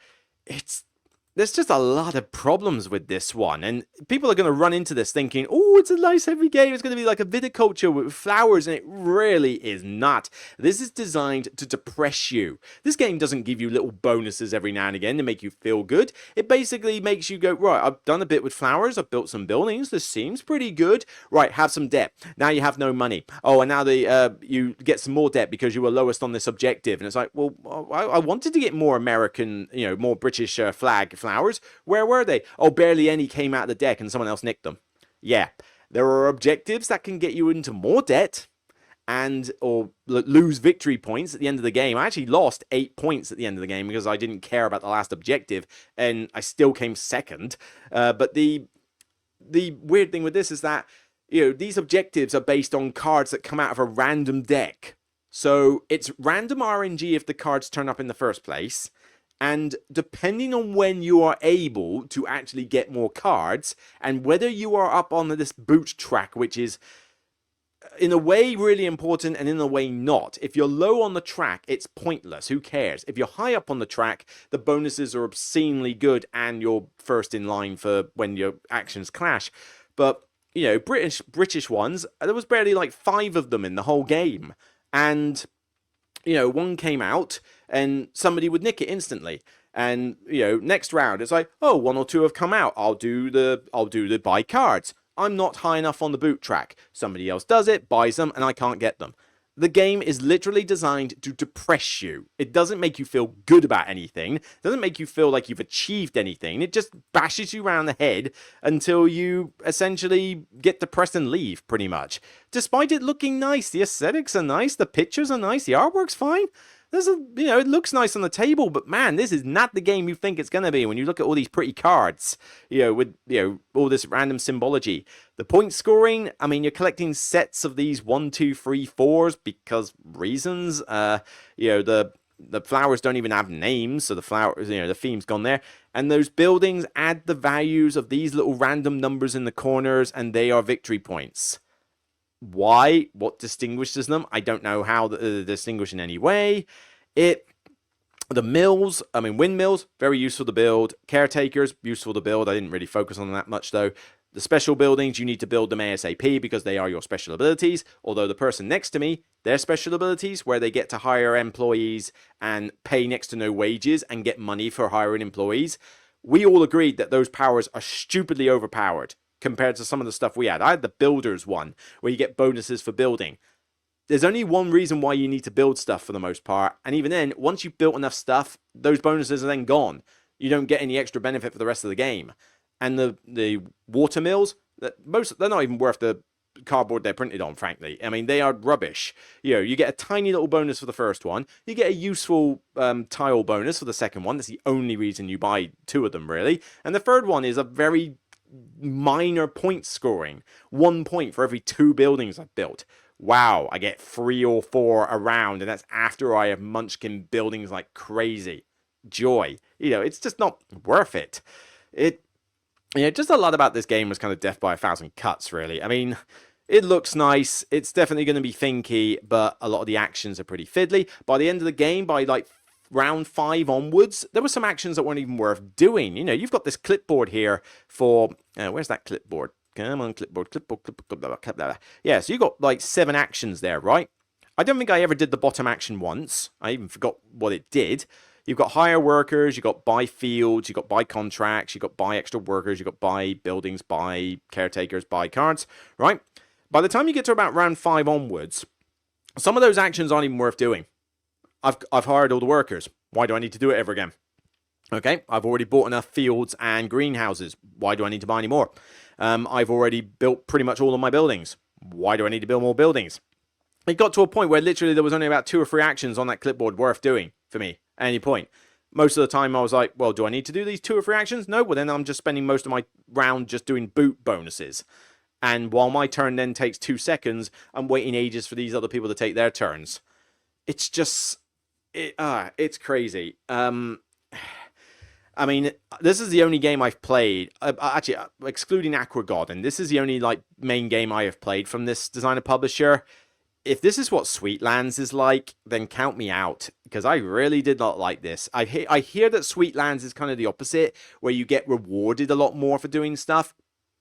There's just a lot of problems with this one. And people are going to run into this thinking, oh, it's a nice heavy game. It's going to be like a viticulture with flowers. And it really is not. This is designed to depress you. This game doesn't give you little bonuses every now and again to make you feel good. It basically makes you go, right, I've done a bit with flowers. I've built some buildings. This seems pretty good. Right, have some debt. Now you have no money. Oh, and now you get some more debt because you were lowest on this objective. And it's like, well, I wanted to get more American, more British flag flowers. Where were they? Oh, barely any came out of the deck and someone else nicked them. Yeah, there are objectives that can get you into more debt, and or lose victory points at the end of the game. I actually lost 8 points at the end of the game because I didn't care about the last objective, and I still came second. But the weird thing with this is that, you know, these objectives are based on cards that come out of a random deck. So it's random RNG if the cards turn up in the first place. And depending on when you are able to actually get more cards, and whether you are up on this boot track, which is in a way really important and in a way not. If you're low on the track, it's pointless. Who cares? If you're high up on the track, the bonuses are obscenely good and you're first in line for when your actions clash. But, you know, British ones, there was barely like 5 of them in the whole game. And, you know, one came out and somebody would nick it instantly. And, you know, next round, it's like, oh, 1 or 2 have come out. I'll do the buy cards. I'm not high enough on the boot track. Somebody else does it, buys them, and I can't get them. The game is literally designed to depress you. It doesn't make you feel good about anything. It doesn't make you feel like you've achieved anything. It just bashes you around the head until you essentially get depressed and leave, pretty much. Despite it looking nice, the aesthetics are nice, the pictures are nice, the artwork's fine. It looks nice on the table, but man, this is not the game you think it's going to be when you look at all these pretty cards, with, all this random symbology. The point scoring, I mean, you're collecting sets of these 1, 2, 3, 4s because reasons. The flowers don't even have names, so the flowers, the theme's gone there. And those buildings add the values of these little random numbers in the corners, and they are victory points. Why? What distinguishes them? I don't know how they distinguish in any way. The mills, windmills, very useful to build. Caretakers, useful to build. I didn't really focus on that much, though. The special buildings, you need to build them ASAP because they are your special abilities. Although the person next to me, their special abilities, where they get to hire employees and pay next to no wages and get money for hiring employees. We all agreed that those powers are stupidly overpowered compared to some of the stuff we had. I had the builders one, where you get bonuses for building. There's only one reason why you need to build stuff for the most part, and even then, once you've built enough stuff, those bonuses are then gone. You don't get any extra benefit for the rest of the game. And the water mills, they're not even worth the cardboard they're printed on, frankly. I mean, they are rubbish. You get a tiny little bonus for the first one. You get a useful tile bonus for the second one. That's the only reason you buy 2 of them, really. And the third one is a very minor point scoring. 1 point for every 2 buildings I've built. Wow, I get 3 or 4 around, and that's after I have munchkin buildings like crazy. Joy. It's just not worth it. Just a lot about this game was kind of death by 1,000 cuts, really. I mean, it looks nice. It's definitely going to be thinky, but a lot of the actions are pretty fiddly. By the end of the game, by like round 5 onwards, there were some actions that weren't even worth doing. You've got this clipboard here for... where's that clipboard? Come on, clipboard. Yeah, so you got like 7 actions there, right? I don't think I ever did the bottom action once. I even forgot what it did. You've got hire workers, you've got buy fields, you've got buy contracts, you've got buy extra workers, you've got buy buildings, buy caretakers, buy cards, right? By the time you get to about round 5 onwards, some of those actions aren't even worth doing. I've hired all the workers. Why do I need to do it ever again? Okay, I've already bought enough fields and greenhouses. Why do I need to buy any more? I've already built pretty much all of my buildings. Why do I need to build more buildings? It got to a point where literally there was only about 2 or 3 actions on that clipboard worth doing for me at any point. Most of the time I was like, well, do I need to do these 2 or 3 actions? No, well then I'm just spending most of my round just doing boot bonuses. And while my turn then takes 2 seconds, I'm waiting ages for these other people to take their turns. It's just... it's crazy. I mean, this is the only game I've played, actually, excluding Aquagarden, this is the only main game I have played from this designer publisher. If this is what Sweetlands is like, then count me out, because I really did not like this. I hear that Sweetlands is kind of the opposite, where you get rewarded a lot more for doing stuff,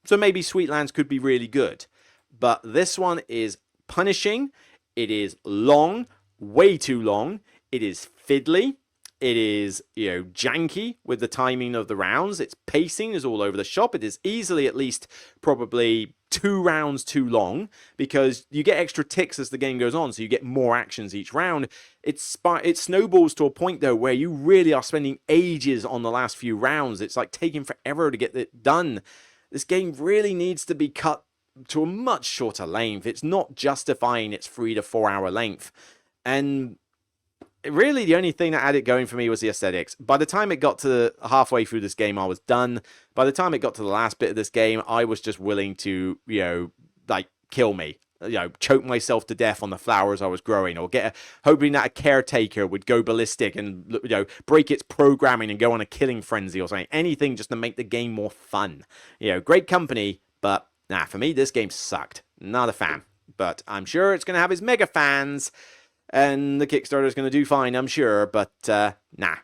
so maybe Sweetlands could be really good. But this one is punishing, it is long, way too long, it is fiddly, it is, janky with the timing of the rounds. Its pacing is all over the shop. It is easily at least probably 2 rounds too long because you get extra ticks as the game goes on, so you get more actions each round. It snowballs to a point, though, where you really are spending ages on the last few rounds. It's like taking forever to get it done. This game really needs to be cut to a much shorter length. It's not justifying its 3 to 4 hour length. And really, the only thing that had it going for me was the aesthetics. By the time it got to halfway through this game, I was done. By the time it got to the last bit of this game, I was just willing to, like, kill me. Choke myself to death on the flowers I was growing, or hoping that a caretaker would go ballistic and, break its programming and go on a killing frenzy or something. Anything just to make the game more fun. Great company, but nah, for me, this game sucked. Not a fan. But I'm sure it's going to have its mega fans, and the Kickstarter is going to do fine, I'm sure. But nah,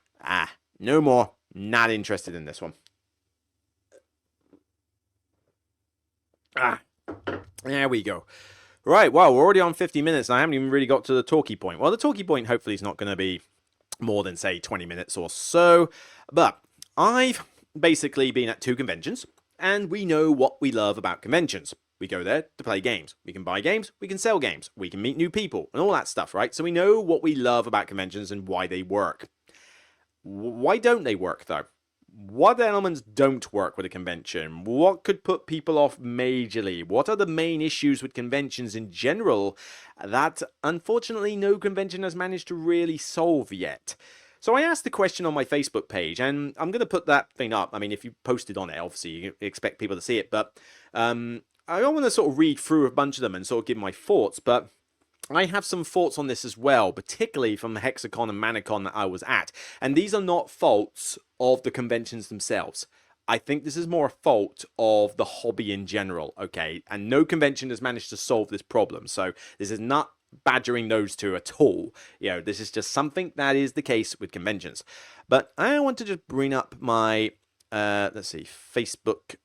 no more. Not interested in this one. There we go. Right, well, we're already on 50 minutes, and I haven't even really got to the talkie point. Well, the talkie point hopefully is not going to be more than, say, 20 minutes or so. But I've basically been at 2 conventions, and we know what we love about conventions. We go there to play games. We can buy games, we can sell games, we can meet new people, and all that stuff, right? So we know what we love about conventions and why they work. Why don't they work, though? What elements don't work with a convention? What could put people off majorly? What are the main issues with conventions in general that, unfortunately, no convention has managed to really solve yet? So I asked the question on my Facebook page, and I'm going to put that thing up. I mean, if you posted on it, obviously, you expect people to see it, but I don't want to sort of read through a bunch of them and sort of give my thoughts, but I have some thoughts on this as well, particularly from the Hexacon and Manorcon that I was at. And these are not faults of the conventions themselves. I think this is more a fault of the hobby in general, okay? And no convention has managed to solve this problem. So this is not badgering those two at all. This is just something that is the case with conventions. But I want to just bring up my, Facebook.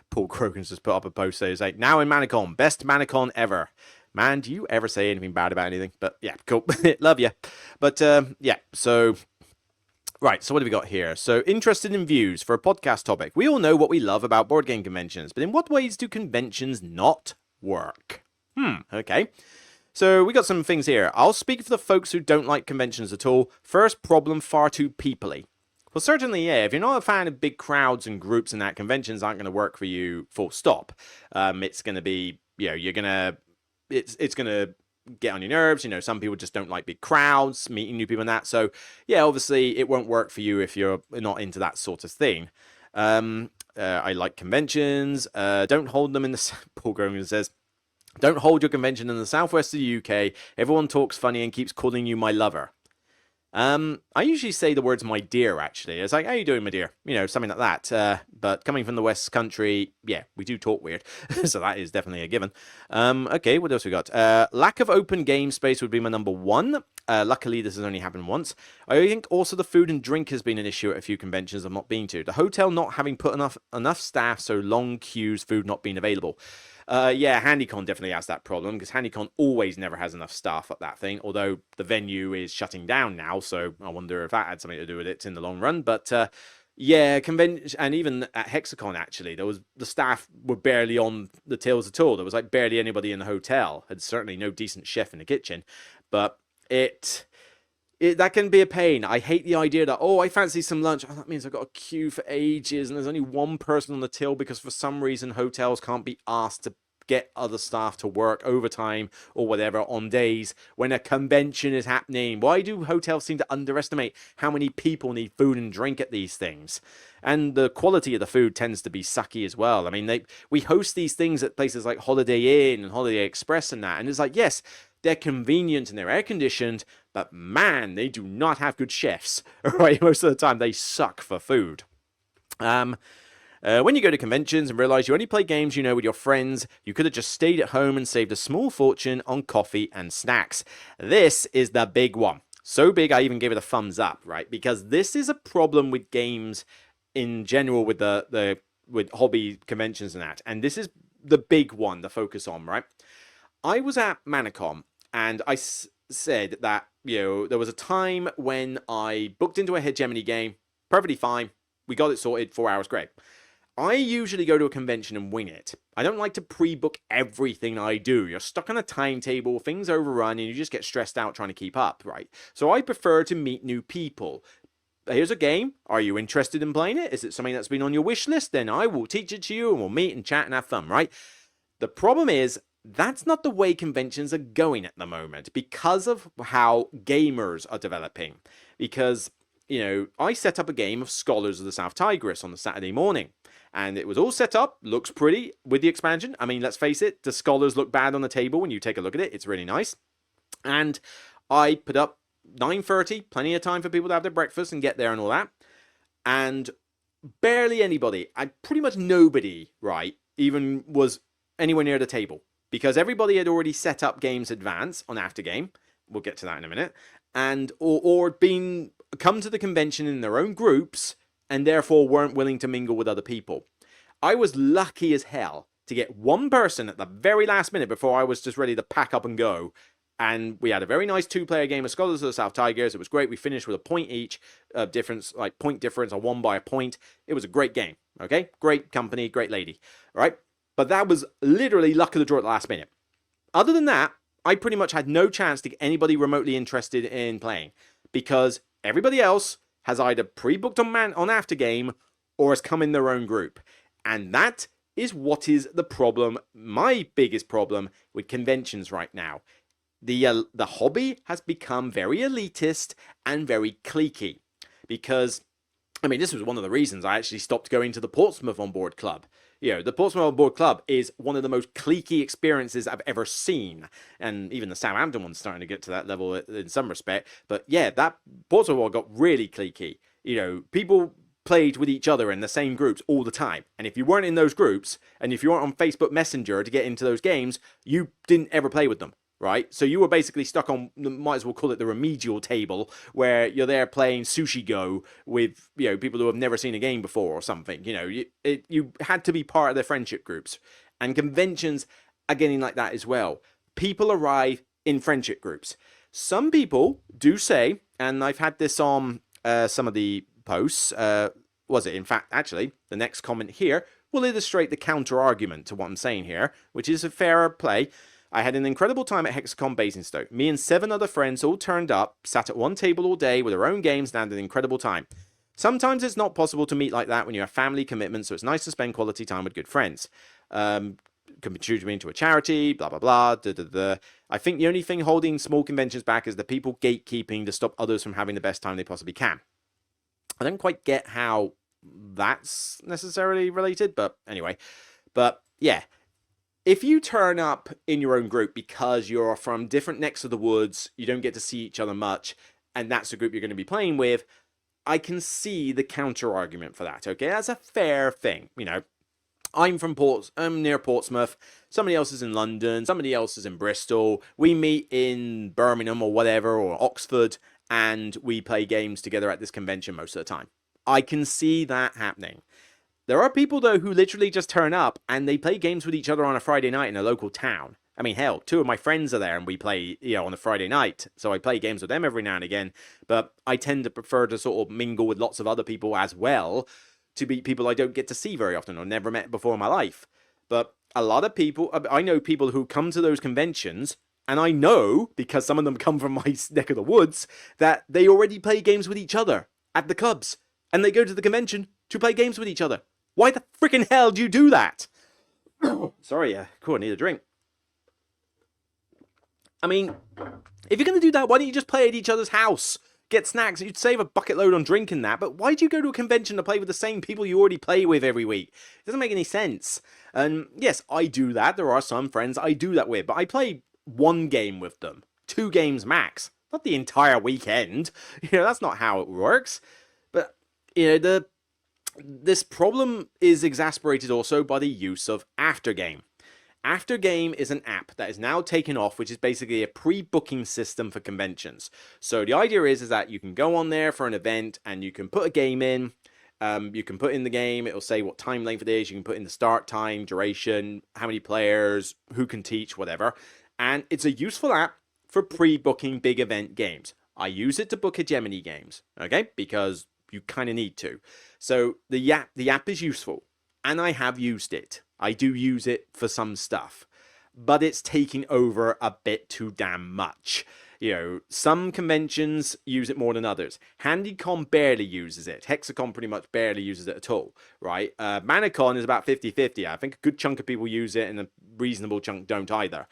Paul Krogan's just put up a post saying, like, now in Manorcon, best Manorcon ever. Man, do you ever say anything bad about anything? But yeah, cool. Love you. But yeah, so right, so what have we got here? So, interested in views for a podcast topic. We all know what we love about board game conventions, but in what ways do conventions not work? Okay. So, we got some things here. I'll speak for the folks who don't like conventions at all. First problem, far too peoply. Well, certainly, yeah, if you're not a fan of big crowds and groups and that, conventions aren't going to work for you, full stop. It's going to be, it's going to get on your nerves. Some people just don't like big crowds, meeting new people and that. So, yeah, obviously, it won't work for you if you're not into that sort of thing. I like conventions. Don't hold them in the... Paul Grogan says, don't hold your convention in the southwest of the UK. Everyone talks funny and keeps calling you my lover. I usually say the words my dear, actually. It's like, how you doing, my dear? Something like that. But coming from the West Country, yeah, we do talk weird. So that is definitely a given. Okay, what else we got? Lack of open game space would be my number 1. Luckily, this has only happened once. I think also the food and drink has been an issue at a few conventions I've not been to. The hotel not having put enough staff, so long queues, food not being available. Yeah, HandyCon definitely has that problem, because HandyCon always never has enough staff at that thing, although the venue is shutting down now, so I wonder if that had something to do with it in the long run. But yeah, convention, and even at Hexacon, actually, the staff were barely on the tills at all. There was like barely anybody in the hotel, and certainly no decent chef in the kitchen. But that can be a pain. I hate the idea that, I fancy some lunch. Oh, that means I've got a queue for ages, and there's only one person on the till because for some reason hotels can't be asked to get other staff to work overtime or whatever on days when a convention is happening. Why do hotels seem to underestimate how many people need food and drink at these things? And the quality of the food tends to be sucky as well. I mean, we host these things at places like Holiday Inn and Holiday Express and that, and it's like, yes, they're convenient and they're air-conditioned, but man, they do not have good chefs, right? Most of the time, they suck for food. When you go to conventions and realize you only play games with your friends, you could have just stayed at home and saved a small fortune on coffee and snacks. This is the big one. So big, I even gave it a thumbs up, right? Because this is a problem with games in general with with hobby conventions and that. And this is the big one to focus on, right? I was at Manorcon, and I said that, there was a time when I booked into a hegemony game, perfectly fine, we got it sorted, 4 hours, great. I usually go to a convention and wing it. I don't like to pre-book everything I do. You're stuck on a timetable, things overrun, and you just get stressed out trying to keep up, right? So I prefer to meet new people. here's a game. Are you interested in playing it? Is it something that's been on your wish list? Then I will teach it to you and we'll meet and chat and have fun, right? The problem is, that's not the way conventions are going at the moment because of how gamers are developing. Because, you know, I set up a game of Scholars of the South Tigris on the Saturday morning. And it was all set up, looks pretty with the expansion. I mean, let's face it, the Scholars look bad on the table when you take a look at it. It's really nice. And I put up 9:30, plenty of time for people to have their breakfast and get there and all that. And barely anybody, pretty much nobody, right, even was anywhere near the table. Because everybody had already set up games advance on Aftergame. We'll get to that in a minute. And or been come to the convention in their own groups and therefore weren't willing to mingle with other people. I was lucky as hell to get one person at the very last minute before I was just ready to pack up and go. And we had a very nice 2-player game of Scholars of the South Tigers. It was great. We finished with a point each difference, like point difference. I won by a point. It was a great game. Okay, great company, great lady. All right. But that was literally luck of the draw at the last minute. Other than that, I pretty much had no chance to get anybody remotely interested in playing because everybody else has either pre-booked on Aftergame or has come in their own group. And that is what is the problem, my biggest problem with conventions right now. The hobby has become very elitist and very cliquey because, I mean, this was one of the reasons I actually stopped going to the Portsmouth on Board Club. You know, the Portsmouth on Board Club is one of the most cliquey experiences I've ever seen. And even the Southampton one's starting to get to that level in some respect. But yeah, that Portsmouth one got really cliquey. You know, people played with each other in the same groups all the time. And if you weren't in those groups, and if you weren't on Facebook Messenger to get into those games, you didn't ever play with them. Right? So you were basically stuck on, might as well call it the remedial table, where you're there playing Sushi Go with, you know, people who have never seen a game before or something. You know, you had to be part of their friendship groups. And conventions are getting like that as well. People arrive in friendship groups. Some people do say, and I've had this on some of the posts, in fact, actually, the next comment here will illustrate the counter argument to what I'm saying here, which is a fairer play. I had an incredible time at Hexacon Basingstoke. Me and 7 other friends all turned up, sat at one table all day with our own games and had an incredible time. Sometimes it's not possible to meet like that when you have family commitments, so it's nice to spend quality time with good friends. Contributing to a charity, blah, blah, blah, da, da, da. I think the only thing holding small conventions back is the people gatekeeping to stop others from having the best time they possibly can. I don't quite get how that's necessarily related, but anyway. But yeah. If you turn up in your own group because you're from different necks of the woods, you don't get to see each other much, and that's the group you're going to be playing with, I can see the counter argument for that, okay? That's a fair thing, you know. I'm near Portsmouth, somebody else is in London, somebody else is in Bristol, we meet in Birmingham or whatever, or Oxford, and we play games together at this convention most of the time. I can see that happening. There are people, though, who literally just turn up and they play games with each other on a Friday night in a local town. I mean, hell, 2 of my friends are there and we play, you know, on a Friday night. So I play games with them every now and again. But I tend to prefer to sort of mingle with lots of other people as well to be people I don't get to see very often or never met before in my life. But a lot of people, I know people who come to those conventions, and I know, because some of them come from my neck of the woods, that they already play games with each other at the clubs. And they go to the convention to play games with each other. Why the freaking hell do you do that? Sorry, cool, I need a drink. I mean, if you're going to do that, why don't you just play at each other's house? Get snacks, you'd save a bucket load on drinking that, but why do you go to a convention to play with the same people you already play with every week? It doesn't make any sense. And yes, I do that. There are some friends I do that with, but I play 1 game with them. 2 games max. Not the entire weekend. You know, that's not how it works. But, you know, this problem is exasperated also by the use of Aftergame. Aftergame is an app that is now taken off, which is basically a pre-booking system for conventions. So the idea is that you can go on there for an event and you can put a game in. You can put in the game, it'll say what time length it is. You can put in the start time, duration, how many players, who can teach, whatever. And it's a useful app for pre-booking big event games. I use it to book hegemony games, okay? Because you kind of need to. So the app is useful, and I have used it. I do use it for some stuff, but it's taking over a bit too damn much. You know, some conventions use it more than others. HandyCon barely uses it. Hexacon pretty much barely uses it at all, right? Manorcon is about 50-50. I think a good chunk of people use it and a reasonable chunk don't either.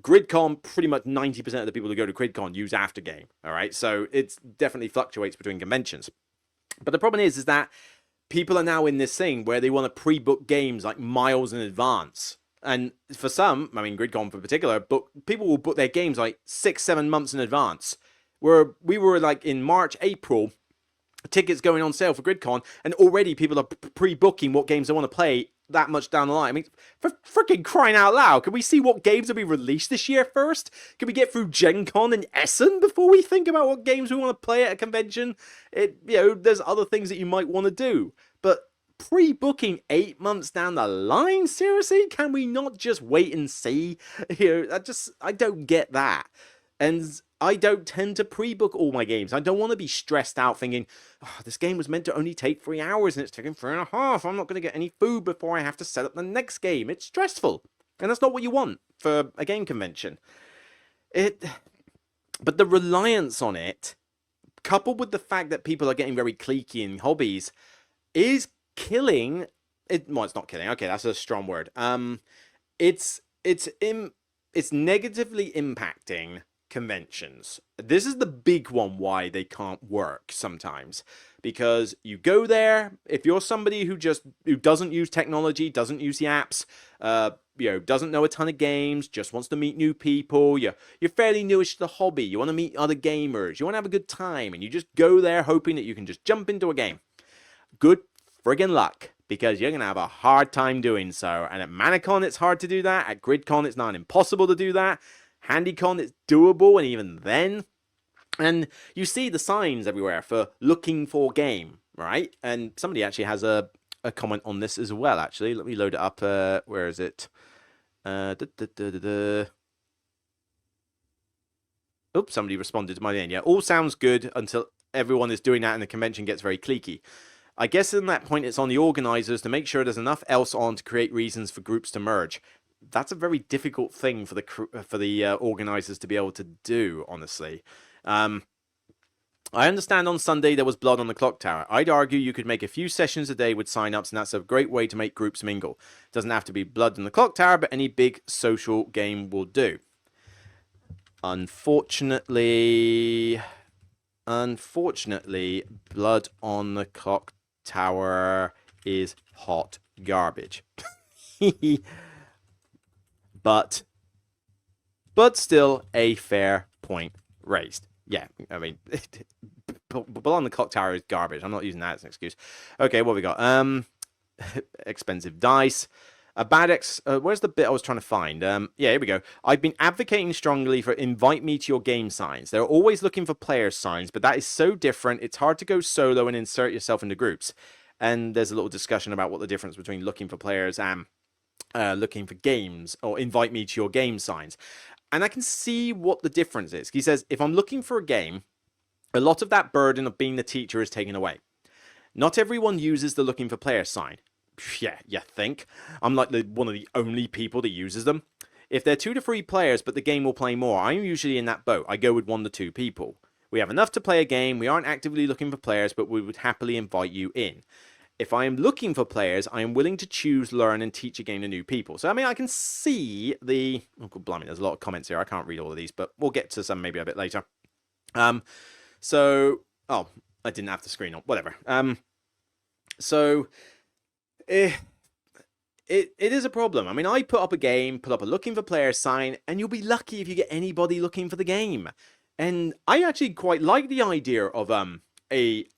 GridCon, pretty much 90% of the people who go to GridCon use Aftergame, all right? So it definitely fluctuates between conventions. But the problem is that people are now in this thing where they want to pre-book games like miles in advance. And for some, I mean, GridCon in particular, but people will book their games like 6-7 months in advance. Where we were like in March, April, tickets going on sale for GridCon, and already people are pre-booking what games they want to play that much down the line. I mean, for freaking crying out loud, can we see what games will be released this year first? Can we get through Gen Con and Essen before we think about what games we want to play at a convention? There's other things that you might want to do. But pre-booking 8 months down the line? Seriously? Can we not just wait and see? I don't get that. And I don't tend to pre-book all my games. I don't want to be stressed out thinking, oh, this game was meant to only take 3 hours and it's taking 3.5. I'm not going to get any food before I have to set up the next game. It's stressful. And that's not what you want for a game convention. But the reliance on it, coupled with the fact that people are getting very cliquey in hobbies, is killing it. Well, it's not killing. Okay, that's a strong word. It's negatively impacting conventions. This is the big one why they can't work sometimes, because you go there, if you're somebody who doesn't use technology, doesn't use the apps, doesn't know a ton of games, just wants to meet new people, you're fairly newish to the hobby, you want to meet other gamers, you want to have a good time, and you just go there hoping that you can just jump into a game. Good friggin' luck, because you're going to have a hard time doing so. And at Manorcon, it's hard to do that. At GridCon, it's not impossible to do that. HandyCon, it's doable, and even then. And you see the signs everywhere for looking for game, right? And somebody actually has a comment on this as well, actually. Let me load it up. Where is it? Oops, somebody responded to my name. Yeah, all sounds good until everyone is doing that and the convention gets very cliquey. I guess in that point, it's on the organizers to make sure there's enough else on to create reasons for groups to merge. That's a very difficult thing for the organizers to be able to do, honestly. I understand on Sunday there was blood on the clock tower. I'd argue you could make a few sessions a day with sign-ups, and that's a great way to make groups mingle. It doesn't have to be blood on the clock tower, but any big social game will do. Unfortunately, blood on the clock tower is hot garbage. But still a fair point raised. Yeah, I mean, blood on the clock tower is garbage. I'm not using that as an excuse. Okay, what have we got? Expensive dice. Where's the bit I was trying to find? Yeah, here we go. I've been advocating strongly for invite me to your game signs. They're always looking for player signs, but that is so different. It's hard to go solo and insert yourself into groups. And there's a little discussion about what the difference between looking for players and looking for games, or invite me to your game signs. And I can see what the difference is. He says, if I'm looking for a game, a lot of that burden of being the teacher is taken away. Not everyone uses the looking for players sign. Yeah, you think? I'm like one of the only people that uses them. If they're 2 to 3 players, but the game will play more, I'm usually in that boat. I go with 1 to 2 people. We have enough to play a game. We aren't actively looking for players, but we would happily invite you in. If I am looking for players, I am willing to choose, learn, and teach a game to new people. So, I mean, I can see the... Oh, God, blimey, there's a lot of comments here. I can't read all of these, but we'll get to some maybe a bit later. Oh, I didn't have the screen on. Whatever. It is a problem. I mean, I put up a game, put up a looking for players sign, and you'll be lucky if you get anybody looking for the game. And I actually quite like the idea of I'm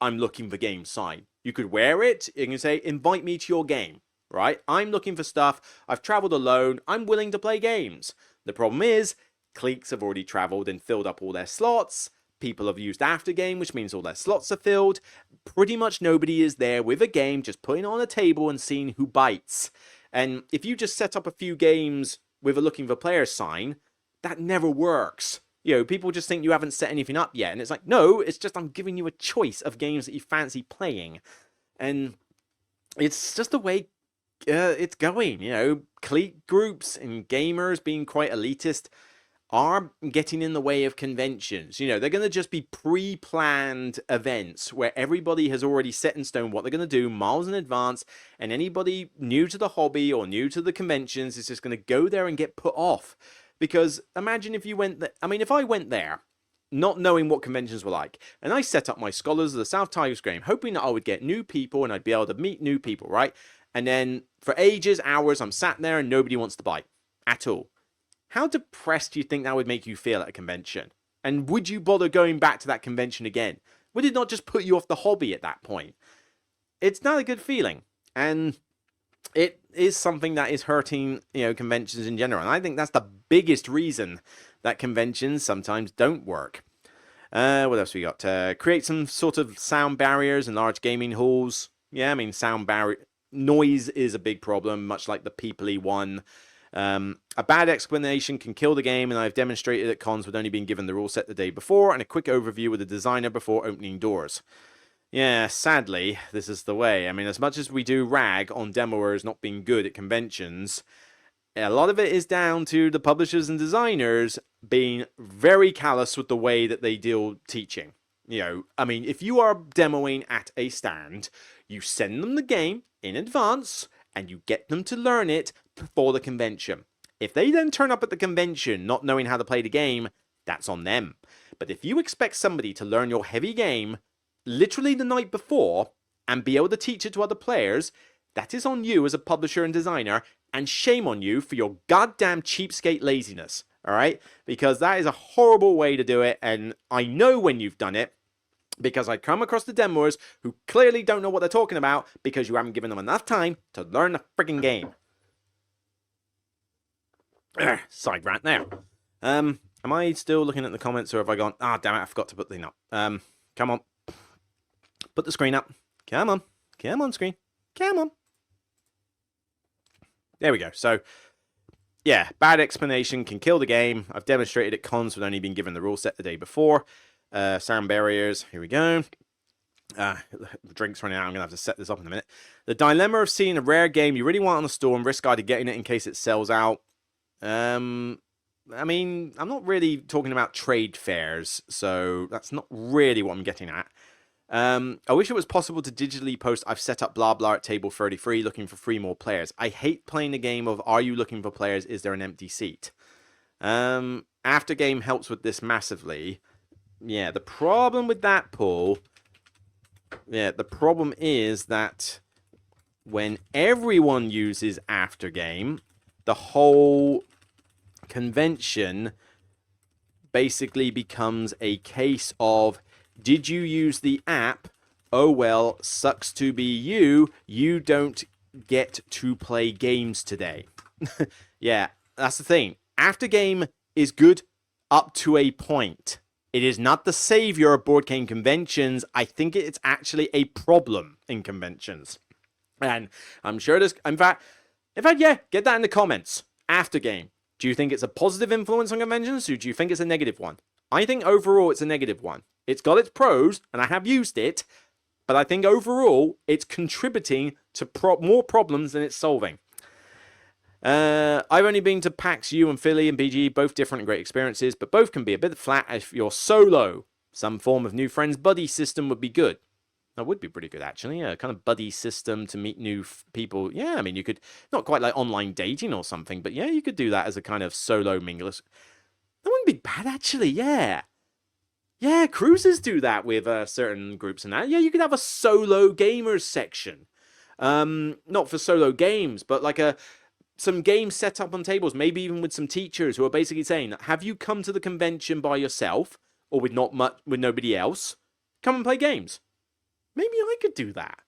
looking for game sign. You could wear it. You can say, invite me to your game, right? I'm looking for stuff. I've traveled alone. I'm willing to play games. The problem is, cliques have already traveled and filled up all their slots. People have used Aftergame, which means all their slots are filled. Pretty much nobody is there with a game, just putting it on a table and seeing who bites. And if you just set up a few games with a looking for players sign, that never works. You know, people just think you haven't set anything up yet. And it's like, no, it's just I'm giving you a choice of games that you fancy playing. And it's just the way it's going, you know. Clique groups and gamers being quite elitist. are getting in the way of conventions. You know, they're going to just be pre-planned events where everybody has already set in stone what they're going to do miles in advance, and anybody new to the hobby or new to the conventions is just going to go there and get put off. Because imagine if you went there, I mean, if I went there not knowing what conventions were like, and I set up my Scholars of the South Tigers game, hoping that I would get new people and I'd be able to meet new people, right? And then for ages, hours, I'm sat there and nobody wants to buy at all. How depressed do you think that would make you feel at a convention? And would you bother going back to that convention again? Would it not just put you off the hobby at that point? It's not a good feeling. And it is something that is hurting, you know, conventions in general. And I think that's the biggest reason that conventions sometimes don't work. What else we got? Create some sort of sound barriers in large gaming halls. Yeah, I mean, noise is a big problem, much like the Meeple one. A bad explanation can kill the game, and I've demonstrated at cons with only being given the rule set the day before and a quick overview with the designer before opening doors. Yeah, sadly, this is the way. I mean, as much as we do rag on demoers not being good at conventions, a lot of it is down to the publishers and designers being very callous with the way that they deal teaching. You know, I mean, if you are demoing at a stand, you send them the game in advance and you get them to learn it before the convention. If they then turn up at the convention not knowing how to play the game, that's on them. But if you expect somebody to learn your heavy game literally the night before and be able to teach it to other players, that is on you as a publisher and designer, and shame on you for your goddamn cheapskate laziness, alright? Because that is a horrible way to do it, and I know when you've done it, because I come across the demoers who clearly don't know what they're talking about because you haven't given them enough time to learn the frigging game. Side rant there. Am I still looking at the comments, or have I gone, damn it, I forgot to put the thing up. Come on. Put the screen up. Come on. Come on, screen. Come on. There we go. So, yeah, bad explanation can kill the game. I've demonstrated at cons with only being given the rule set the day before. Sound barriers. Here we go. Drink's running out. I'm going to have to set this up in a minute. The dilemma of seeing a rare game you really want on the store and risk either getting it in case it sells out. I mean, I'm not really talking about trade fairs, so that's not really what I'm getting at. I wish it was possible to digitally post, I've set up blah blah at table 33 looking for 3 more players. I hate playing the game of, are you looking for players? Is there an empty seat? After game helps with this massively. Yeah, the problem with that, Paul, the problem is that when everyone uses after game, the whole convention basically becomes a case of, did you use the app? Oh well, sucks to be you. You don't get to play games today. Yeah, that's the thing. After game is good up to a point. It is not the savior of board game conventions. I think it's actually a problem in conventions. And I'm sure there's, in fact, yeah, get that in the comments. After game. Do you think it's a positive influence on conventions, or do you think it's a negative one? I think overall it's a negative one. It's got its pros, and I have used it, but I think overall it's contributing to more problems than it's solving. I've only been to PAX U and Philly and BG, both different and great experiences, but both can be a bit flat if you're solo. Some form of new friends buddy system would be good. That would be pretty good, actually. A kind of buddy system to meet new people. Yeah, I mean, you could, not quite like online dating or something, but yeah, you could do that as a kind of solo mingle. That wouldn't be bad, actually, yeah. Yeah, cruises do that with certain groups and that. Yeah, you could have a solo gamers section. Not for solo games, but like some games set up on tables, maybe even with some teachers who are basically saying, have you come to the convention by yourself or with nobody else? Come and play games. Maybe I could do that.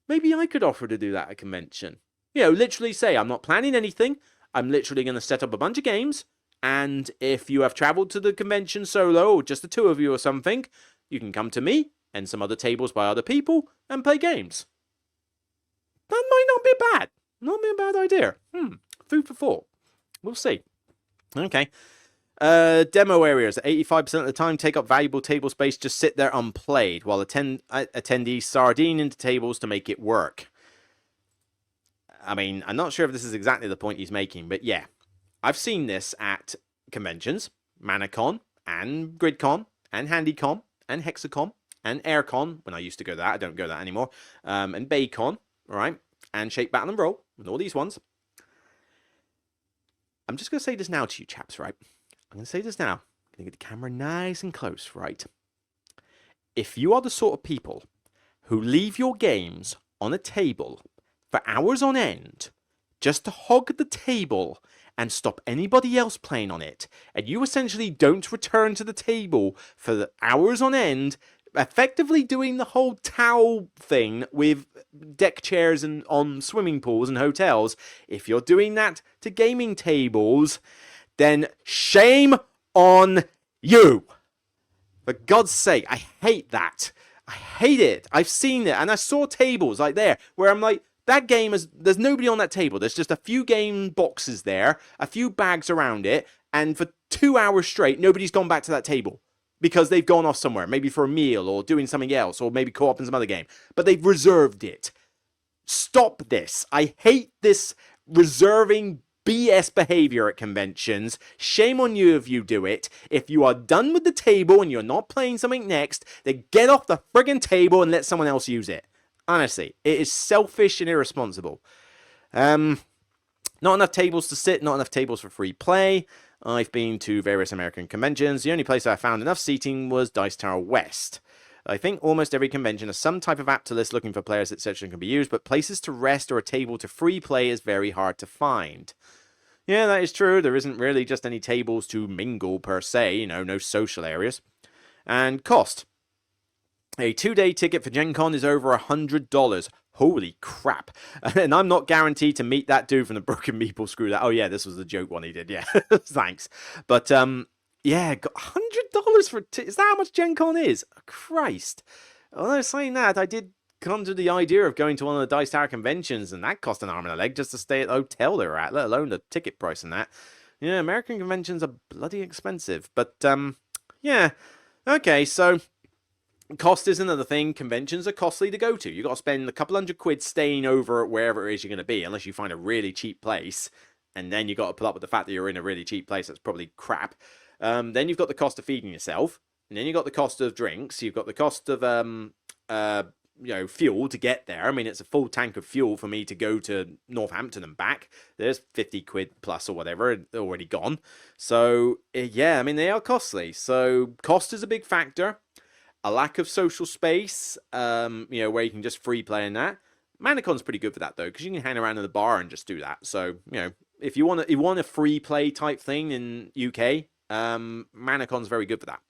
Maybe I could offer to do that at a convention. You know, literally say, I'm not planning anything. I'm literally going to set up a bunch of games. And if you have traveled to the convention solo, or just the 2 of you or something, you can come to me and some other tables by other people and play games. That might not be bad. Not be a bad idea. Food for thought. We'll see. Okay. Demo areas, 85% of the time, take up valuable table space, just sit there unplayed, while attendees sardine into tables to make it work. I mean, I'm not sure if this is exactly the point he's making, but yeah. I've seen this at conventions, Manorcon, and GridCon, and HandyCon, and Hexacon, and AirCon, when I used to go that, I don't go that anymore, and BayCon, alright, and Shape Battle and Roll, and all these ones. I'm just going to say this now to you chaps, right? I'm going to say this now. I'm going to get the camera nice and close, right? If you are the sort of people who leave your games on a table for hours on end just to hog the table and stop anybody else playing on it, and you essentially don't return to the table for the hours on end, effectively doing the whole towel thing with deck chairs and on swimming pools and hotels, if you're doing that to gaming tables, then shame on you. For God's sake, I hate that. I hate it. I've seen it, and I saw tables like there where I'm like, that game is, there's nobody on that table. There's just a few game boxes there, a few bags around it, and for 2 hours straight, nobody's gone back to that table because they've gone off somewhere, maybe for a meal or doing something else, or maybe co-op in some other game. But they've reserved it. Stop this. I hate this reserving BS behavior at conventions. Shame on you if you do it. If you are done with the table and you're not playing something next, then get off the friggin' table and let someone else use it. Honestly, it is selfish and irresponsible. Not enough tables to sit, not enough tables for free play. I've been to various American conventions. The only place I found enough seating was Dice Tower West. I think almost every convention has some type of app to list looking for players, etc. can be used, but places to rest or a table to free play is very hard to find. Yeah, that is true. There isn't really just any tables to mingle per se, you know, no social areas. And cost. A 2-day ticket for Gen Con is over $100. Holy crap. And I'm not guaranteed to meet that dude from the Broken Meeple Screw that. Oh yeah, this was the joke one he did, yeah. Thanks. But, yeah, got $100 for... Is that how much Gen Con is? Christ. Although saying that, I did come to the idea of going to one of the Dice Tower conventions, and that cost an arm and a leg just to stay at the hotel they were at, let alone the ticket price and that. Yeah, American conventions are bloody expensive. But, yeah. Okay, so... Cost is another thing. Conventions are costly to go to. You've got to spend a couple $100 staying over at wherever it is you're going to be, unless you find a really cheap place. And then you've got to put up with the fact that you're in a really cheap place that's probably crap. Then you've got the cost of feeding yourself. And then you've got the cost of drinks. You've got the cost of, fuel to get there. I mean, it's a full tank of fuel for me to go to Northampton and back. There's £50 plus or whatever already gone. So, yeah, I mean, they are costly. So, cost is a big factor. A lack of social space, where you can just free play in that. Manorcon's pretty good for that, though, because you can hang around in the bar and just do that. So, if you want a free play type thing in UK, Manorcon's very good for that.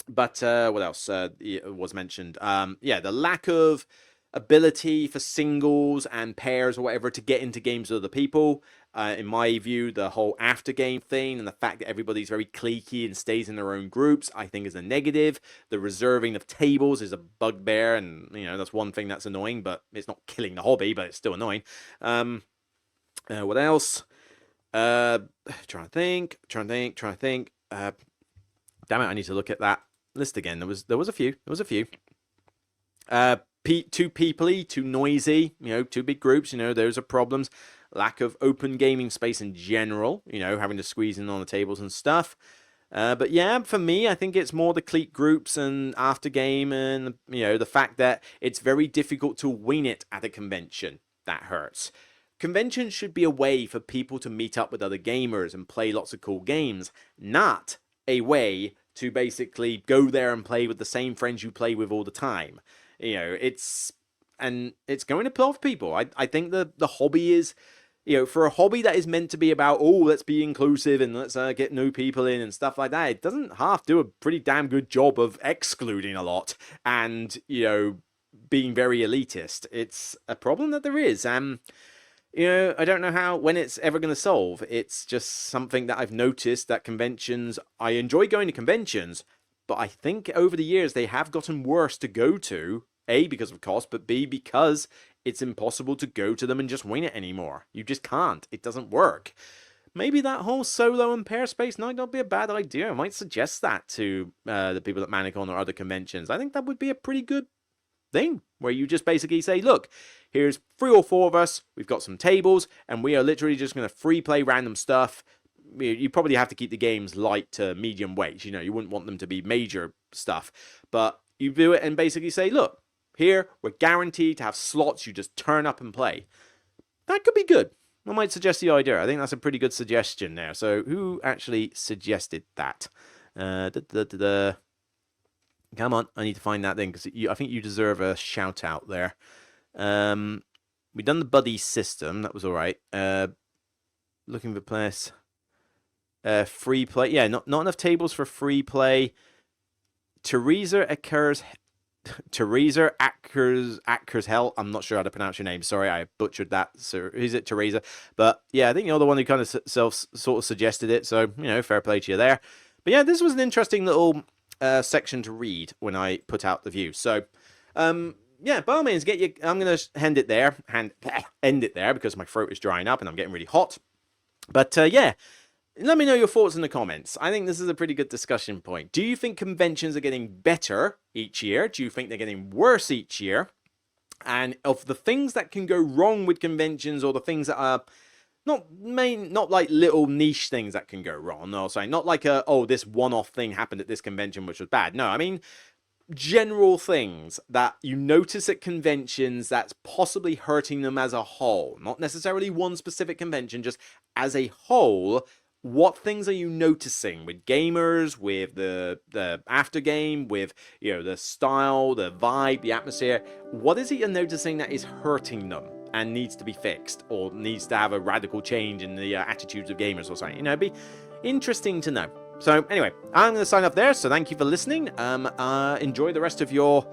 But what else was mentioned? The lack of ability for singles and pairs or whatever to get into games with other people. In my view, the whole after game thing and the fact that everybody's very cliquey and stays in their own groups, I think is a negative. The reserving of tables is a bugbear, and that's one thing that's annoying, but it's not killing the hobby, but it's still annoying. What else? Trying to think. Damn it, I need to look at that list again. There was a few. Too peoply, too noisy, too big groups, those are problems. Lack of open gaming space in general, having to squeeze in on the tables and stuff. But yeah, for me, I think it's more the clique groups and after game and, the fact that it's very difficult to win it at a convention. That hurts. Conventions should be a way for people to meet up with other gamers and play lots of cool games, not a way to basically go there and play with the same friends you play with all the time. It's going to put off people. I think the hobby is, for a hobby that is meant to be about, let's be inclusive and let's get new people in and stuff like that, it doesn't half do a pretty damn good job of excluding a lot and, being very elitist. It's a problem that there is. I don't know when it's ever going to solve. It's just something that I've noticed that conventions, I enjoy going to conventions, but I think over the years they have gotten worse to go to, A, because of cost, but B, because it's impossible to go to them and just win it anymore. You just can't. It doesn't work. Maybe that whole solo and pair space might not be a bad idea. I might suggest that to the people at Manorcon or other conventions. I think that would be a pretty good thing, where you just basically say, look, here's 3 or 4 of us, we've got some tables, and we are literally just going to free play random stuff, you probably have to keep the games light to medium weight. You know, you wouldn't want them to be major stuff, but you do it and basically say, look, here we're guaranteed to have slots. You just turn up and play. That could be good. I might suggest the idea. I think that's a pretty good suggestion there. So who actually suggested that? Come on, I need to find that thing because I think you deserve a shout out there. We've done the buddy system. That was all right. Looking for place. Free play. Yeah, not enough tables for free play. Teresa Ackers Hell. I'm not sure how to pronounce your name. Sorry, I butchered that. So is it Teresa? But yeah, I think you're the one who kind of sort of suggested it. So, you know, fair play to you there. But yeah, this was an interesting little section to read when I put out the view. So, yeah, by all means, I'm going to end it there because my throat is drying up and I'm getting really hot. But yeah, let me know your thoughts in the comments. I think this is a pretty good discussion point. Do you think conventions are getting better each year? Do you think they're getting worse each year? And of the things that can go wrong with conventions, or the things that are not like little niche things that can go wrong. No, sorry, not like this one-off thing happened at this convention which was bad. No, I mean general things that you notice at conventions that's possibly hurting them as a whole. Not necessarily one specific convention, just as a whole. What things are you noticing with gamers, with the after game, with, you know, the style, the vibe, the atmosphere? What is it you're noticing that is hurting them and needs to be fixed, or needs to have a radical change in the attitudes of gamers or something? You know, it'd be interesting to know. So anyway, I'm going to sign off there. So thank you for listening. Enjoy the rest of your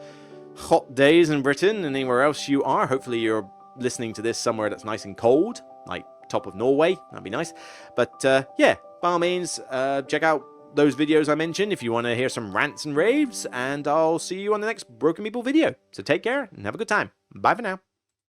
hot days in Britain and anywhere else you are. Hopefully you're listening to this somewhere that's nice and cold, like top of Norway. That'd be nice. But yeah, by all means, check out those videos I mentioned if you want to hear some rants and raves, and I'll see you on the next Broken Meeple video. So take care and have a good time. Bye for now.